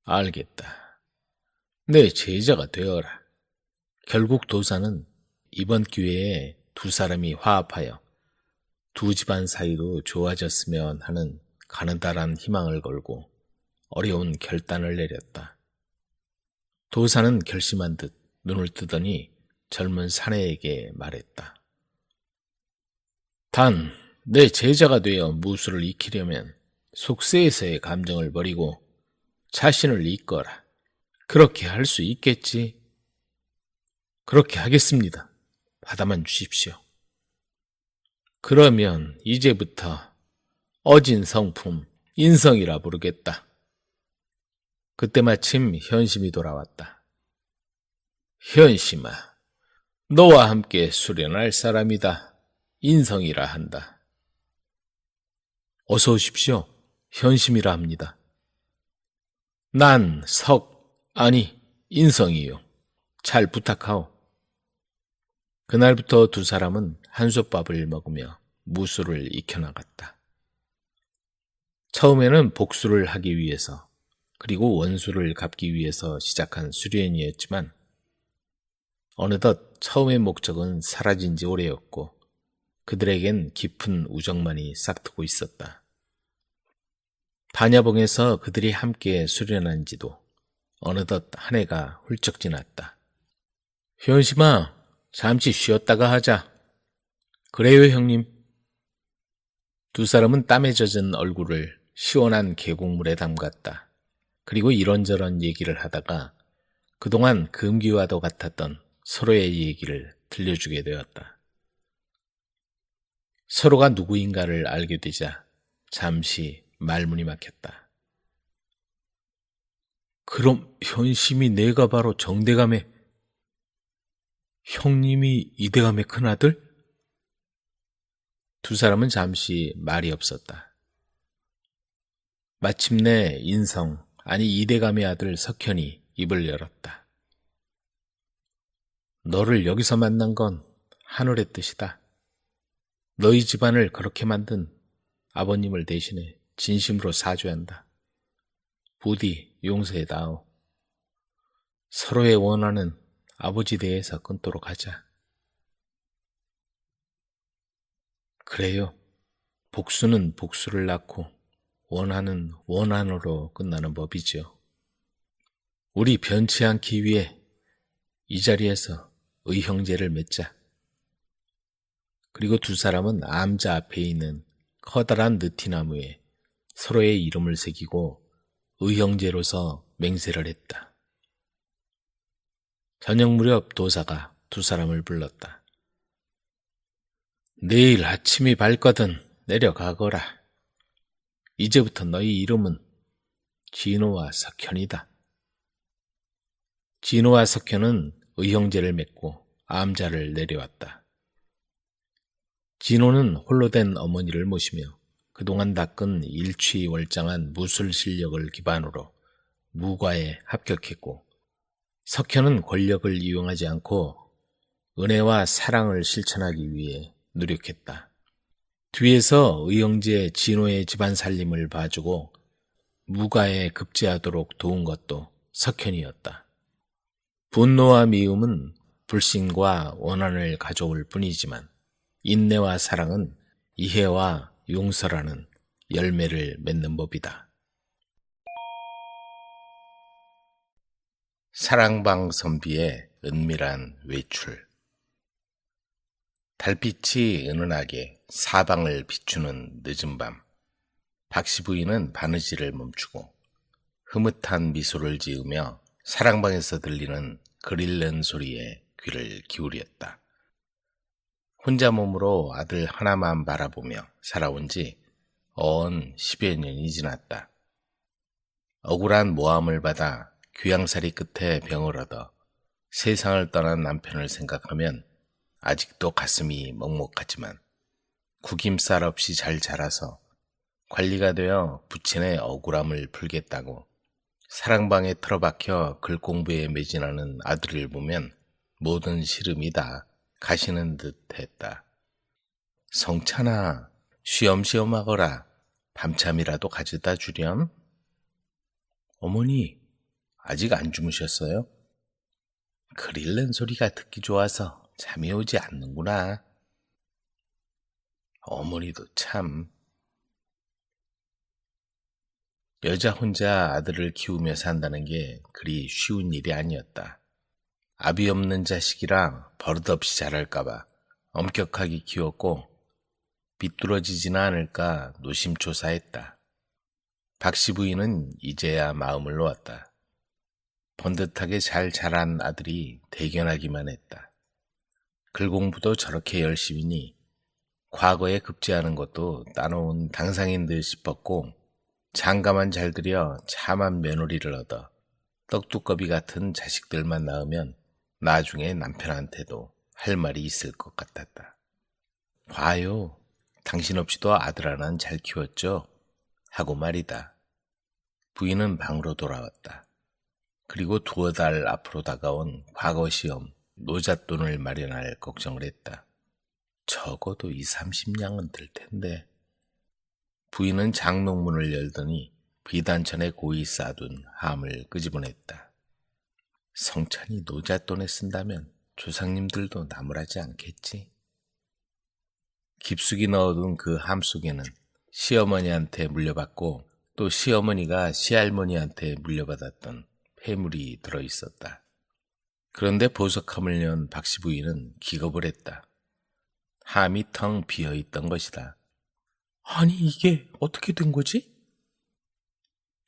알겠다. 내 제자가 되어라. 결국 도사는 이번 기회에 두 사람이 화합하여 두 집안 사이도 좋아졌으면 하는 가느다란 희망을 걸고 어려운 결단을 내렸다. 도사는 결심한 듯 눈을 뜨더니 젊은 사내에게 말했다. 단, 내 제자가 되어 무술을 익히려면 속세에서의 감정을 버리고 자신을 이끌어라. 그렇게 할 수 있겠지? 그렇게 하겠습니다. 받아만 주십시오. 그러면 이제부터 어진 성품, 인성이라 부르겠다. 그때 마침 현심이 돌아왔다. 현심아, 너와 함께 수련할 사람이다. 인성이라 한다. 어서 오십시오. 현심이라 합니다. 난 인성이요. 잘 부탁하오. 그날부터 두 사람은 한솥밥을 먹으며 무술을 익혀나갔다. 처음에는 복수를 하기 위해서, 그리고 원수를 갚기 위해서 시작한 수련이었지만 어느덧 처음의 목적은 사라진 지 오래였고 그들에겐 깊은 우정만이 싹트고 있었다. 반야봉에서 그들이 함께 수련한 지도 어느덧 한 해가 훌쩍 지났다. 현심아, 잠시 쉬었다가 하자. 그래요, 형님. 두 사람은 땀에 젖은 얼굴을 시원한 계곡물에 담갔다. 그리고 이런저런 얘기를 하다가 그동안 금기와도 같았던 서로의 얘기를 들려주게 되었다. 서로가 누구인가를 알게 되자 잠시 말문이 막혔다. 그럼 현심이 내가 바로 정대감의, 형님이 이대감의 큰아들? 두 사람은 잠시 말이 없었다. 마침내 이대감의 아들 석현이 입을 열었다. 너를 여기서 만난 건 하늘의 뜻이다. 너희 집안을 그렇게 만든 아버님을 대신해 진심으로 사죄한다. 부디 용서해다오. 서로의 원한은 아버지 대에서 끊도록 하자. 그래요. 복수는 복수를 낳고 원한은 원한으로 끝나는 법이지요. 우리 변치 않기 위해 이 자리에서 의형제를 맺자. 그리고 두 사람은 암자 앞에 있는 커다란 느티나무에 서로의 이름을 새기고 의형제로서 맹세를 했다. 저녁 무렵 도사가 두 사람을 불렀다. 내일 아침이 밝거든 내려가거라. 이제부터 너희 이름은 진호와 석현이다. 진호와 석현은 의형제를 맺고 암자를 내려왔다. 진호는 홀로 된 어머니를 모시며 그동안 닦은 일취월장한 무술 실력을 기반으로 무과에 합격했고, 석현은 권력을 이용하지 않고 은혜와 사랑을 실천하기 위해 노력했다. 뒤에서 의형제 진호의 집안 살림을 봐주고 무과에 급제하도록 도운 것도 석현이었다. 분노와 미움은 불신과 원한을 가져올 뿐이지만 인내와 사랑은 이해와 용서라는 열매를 맺는 법이다. 사랑방 선비의 은밀한 외출. 달빛이 은은하게 사방을 비추는 늦은 밤, 박씨 부인은 바느질을 멈추고 흐뭇한 미소를 지으며 사랑방에서 들리는 글 읽는 소리에 귀를 기울였다. 혼자 몸으로 아들 하나만 바라보며 살아온 지 어언 10여 년이 지났다. 억울한 모함을 받아 귀양살이 끝에 병을 얻어 세상을 떠난 남편을 생각하면 아직도 가슴이 먹먹하지만 구김살 없이 잘 자라서 관리가 되어 부친의 억울함을 풀겠다고 사랑방에 틀어박혀 글 공부에 매진하는 아들을 보면 모든 시름이 다 가시는 듯 했다. 성찬아, 쉬엄쉬엄 하거라. 밤참이라도 가져다 주렴. 어머니, 아직 안 주무셨어요? 글 읽는 소리가 듣기 좋아서 잠이 오지 않는구나. 어머니도 참. 여자 혼자 아들을 키우며 산다는 게 그리 쉬운 일이 아니었다. 아비 없는 자식이랑 버릇없이 자랄까봐 엄격하게 키웠고 비뚤어지지는 않을까 노심초사했다. 박씨 부인은 이제야 마음을 놓았다. 번듯하게 잘 자란 아들이 대견하기만 했다. 글 공부도 저렇게 열심히니 과거에 급제하는 것도 따놓은 당상인 듯 싶었고 장가만 잘 들여 참한 며느리를 얻어 떡두꺼비 같은 자식들만 낳으면 나중에 남편한테도 할 말이 있을 것 같았다. 봐요. 당신 없이도 아들 하나는 잘 키웠죠? 하고 말이다. 부인은 방으로 돌아왔다. 그리고 두어 달 앞으로 다가온 과거 시험, 노잣돈을 마련할 걱정을 했다. 적어도 2, 30냥은 들 텐데. 부인은 장롱문을 열더니 비단천에 고이 쌓아둔 함을 끄집어냈다. 성찬이 노잣돈에 쓴다면 조상님들도 나무라지 않겠지. 깊숙이 넣어둔 그 함 속에는 시어머니한테 물려받고 또 시어머니가 시할머니한테 물려받았던 폐물이 들어있었다. 그런데 보석함을 연 박씨 부인은 기겁을 했다. 함이 텅 비어있던 것이다. 아니 이게 어떻게 된 거지?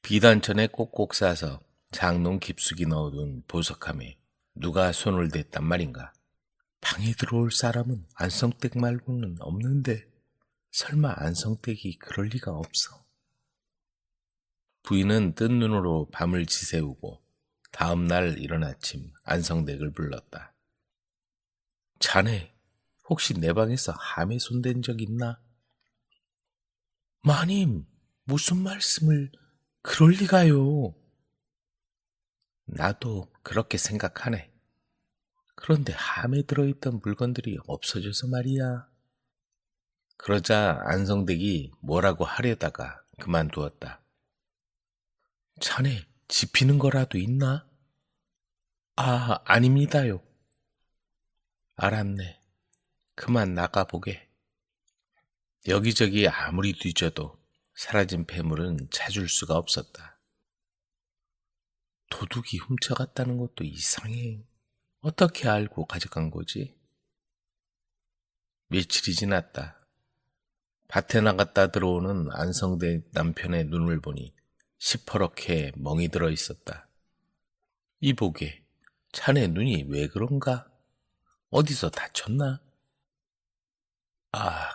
비단천에 꼭꼭 싸서 장롱 깊숙이 넣어둔 보석함에 누가 손을 댔단 말인가? 방에 들어올 사람은 안성댁 말고는 없는데 설마 안성댁이 그럴 리가 없어. 부인은 뜬 눈으로 밤을 지새우고 다음 날 이른 아침 안성댁을 불렀다. 자네 혹시 내 방에서 함에 손댄 적 있나? 마님 무슨 말씀을 그럴 리가요. 나도 그렇게 생각하네. 그런데 함에 들어있던 물건들이 없어져서 말이야. 그러자 안성댁이 뭐라고 하려다가 그만두었다. 자네 지피는 거라도 있나? 아닙니다요. 알았네. 그만 나가보게. 여기저기 아무리 뒤져도 사라진 폐물은 찾을 수가 없었다. 도둑이 훔쳐갔다는 것도 이상해. 어떻게 알고 가져간 거지? 며칠이 지났다. 밭에 나갔다 들어오는 안성대 남편의 눈을 보니 시퍼렇게 멍이 들어 있었다. 이보게, 자네 눈이 왜 그런가? 어디서 다쳤나?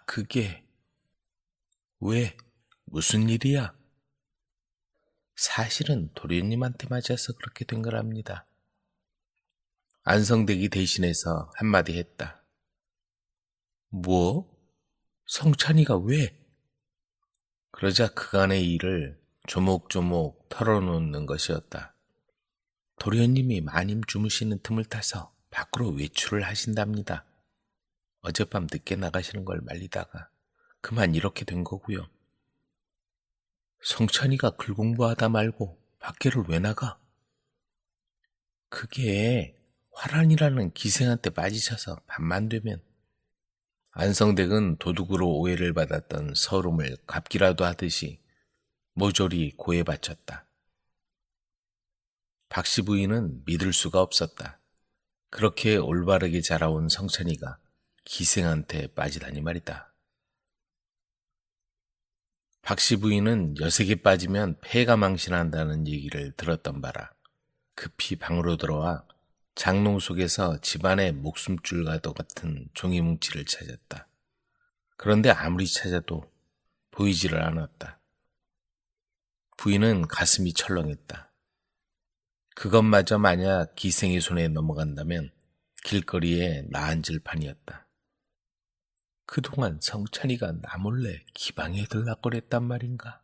그게... 왜? 무슨 일이야? 사실은 도련님한테 맞아서 그렇게 된 거랍니다. 안성댁이 대신해서 한마디 했다. 뭐? 성찬이가 왜? 그러자 그간의 일을 조목조목 털어놓는 것이었다. 도련님이 마님 주무시는 틈을 타서 밖으로 외출을 하신답니다. 어젯밤 늦게 나가시는 걸 말리다가 그만 이렇게 된 거고요. 성찬이가 글 공부하다 말고 밖에를 왜 나가? 그게 화란이라는 기생한테 빠지셔서 밤만 되면. 안성댁은 도둑으로 오해를 받았던 서름을 갚기라도 하듯이 모조리 고해 바쳤다. 박씨 부인은 믿을 수가 없었다. 그렇게 올바르게 자라온 성찬이가 기생한테 빠지다니 말이다. 박씨 부인은 여색에 빠지면 폐가 망신한다는 얘기를 들었던 바라 급히 방으로 들어와 장롱 속에서 집안의 목숨줄과도 같은 종이뭉치를 찾았다. 그런데 아무리 찾아도 보이지를 않았다. 부인은 가슴이 철렁했다. 그것마저 만약 기생의 손에 넘어간다면 길거리에 나앉을 판이었다. 그동안 성찬이가 나 몰래 기방에 들락거렸단 말인가?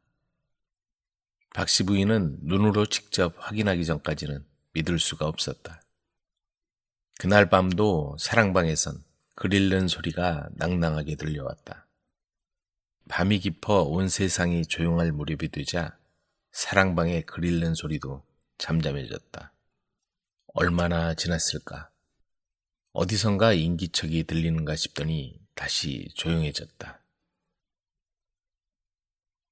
박씨 부인은 눈으로 직접 확인하기 전까지는 믿을 수가 없었다. 그날 밤도 사랑방에선 글 읽는 소리가 낭낭하게 들려왔다. 밤이 깊어 온 세상이 조용할 무렵이 되자 사랑방의 글 읽는 소리도 잠잠해졌다. 얼마나 지났을까? 어디선가 인기척이 들리는가 싶더니 다시 조용해졌다.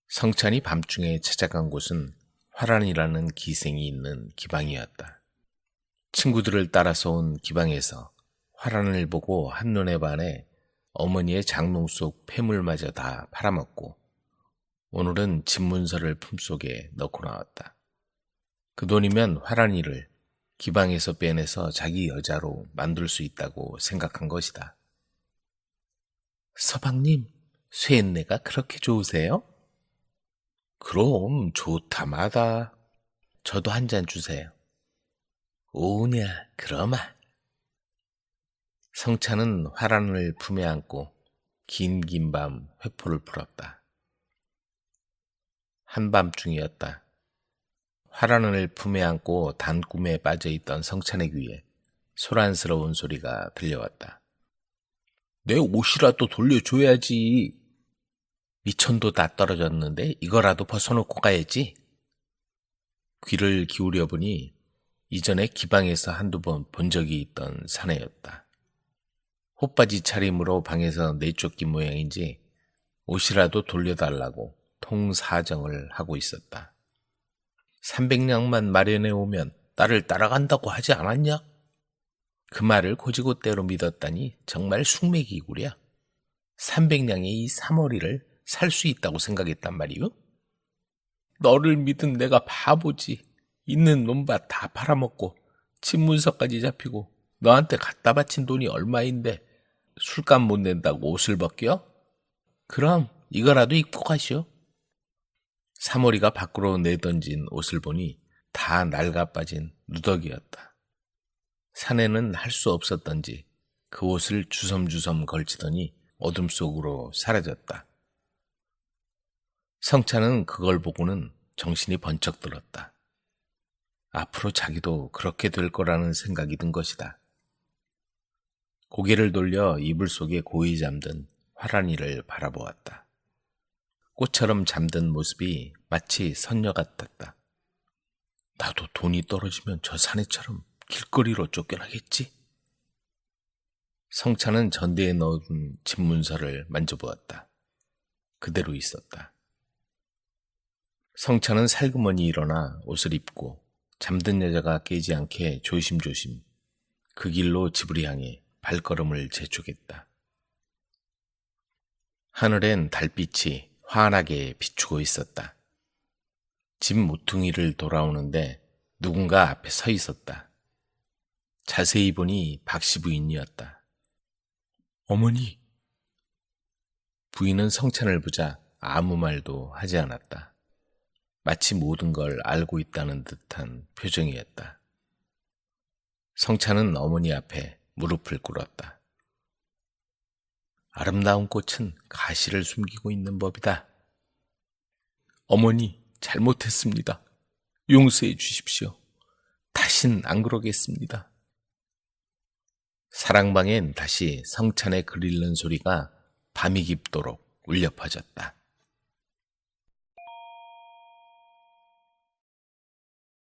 성찬이 밤중에 찾아간 곳은 화란이라는 기생이 있는 기방이었다. 친구들을 따라서 온 기방에서 화란을 보고 한눈에 반해 어머니의 장롱 속 폐물마저 다 팔아먹고 오늘은 집문서를 품속에 넣고 나왔다. 그 돈이면 화란이를 기방에서 빼내서 자기 여자로 만들 수 있다고 생각한 것이다. 서방님, 쇠내가 그렇게 좋으세요? 그럼 좋다마다. 저도 한 잔 주세요. 오냐, 그러마. 성찬은 화란을 품에 안고 긴 밤 회포를 풀었다. 한밤중이었다. 화란을 품에 안고 단꿈에 빠져있던 성찬의 귀에 소란스러운 소리가 들려왔다. 내 옷이라도 돌려줘야지. 미천도 다 떨어졌는데 이거라도 벗어놓고 가야지. 귀를 기울여 보니 이전에 기방에서 한두 번 본 적이 있던 사내였다. 호빠지 차림으로 방에서 내쫓긴 모양인지 옷이라도 돌려달라고 통사정을 하고 있었다. 300냥만 마련해 오면 나를 따라간다고 하지 않았냐? 그 말을 고지고대로 믿었다니 정말 숙맥이구려. 300냥의 이 사머리를 살 수 있다고 생각했단 말이오? 너를 믿은 내가 바보지. 있는 논밭 다 팔아먹고 집문서까지 잡히고 너한테 갖다 바친 돈이 얼마인데 술값 못 낸다고 옷을 벗겨? 그럼 이거라도 입고 가시오. 사머리가 밖으로 내던진 옷을 보니 다 낡아빠진 누더기였다. 사내는 할 수 없었던지 그 옷을 주섬주섬 걸치더니 어둠 속으로 사라졌다. 성찬은 그걸 보고는 정신이 번쩍 들었다. 앞으로 자기도 그렇게 될 거라는 생각이 든 것이다. 고개를 돌려 이불 속에 고이 잠든 화란이를 바라보았다. 꽃처럼 잠든 모습이 마치 선녀 같았다. 나도 돈이 떨어지면 저 사내처럼 길거리로 쫓겨나겠지? 성찬은 전대에 넣은 집문서를 만져보았다. 그대로 있었다. 성찬은 살그머니 일어나 옷을 입고 잠든 여자가 깨지 않게 조심조심 그 길로 집을 향해 발걸음을 재촉했다. 하늘엔 달빛이 환하게 비추고 있었다. 집 모퉁이를 돌아오는데 누군가 앞에 서 있었다. 자세히 보니 박씨 부인이었다. 어머니. 부인은 성찬을 보자 아무 말도 하지 않았다. 마치 모든 걸 알고 있다는 듯한 표정이었다. 성찬은 어머니 앞에 무릎을 꿇었다. 아름다운 꽃은 가시를 숨기고 있는 법이다. 어머니, 잘못했습니다. 용서해 주십시오. 다신 안 그러겠습니다. 사랑방엔 다시 성찬의 글 읽는 소리가 밤이 깊도록 울려 퍼졌다.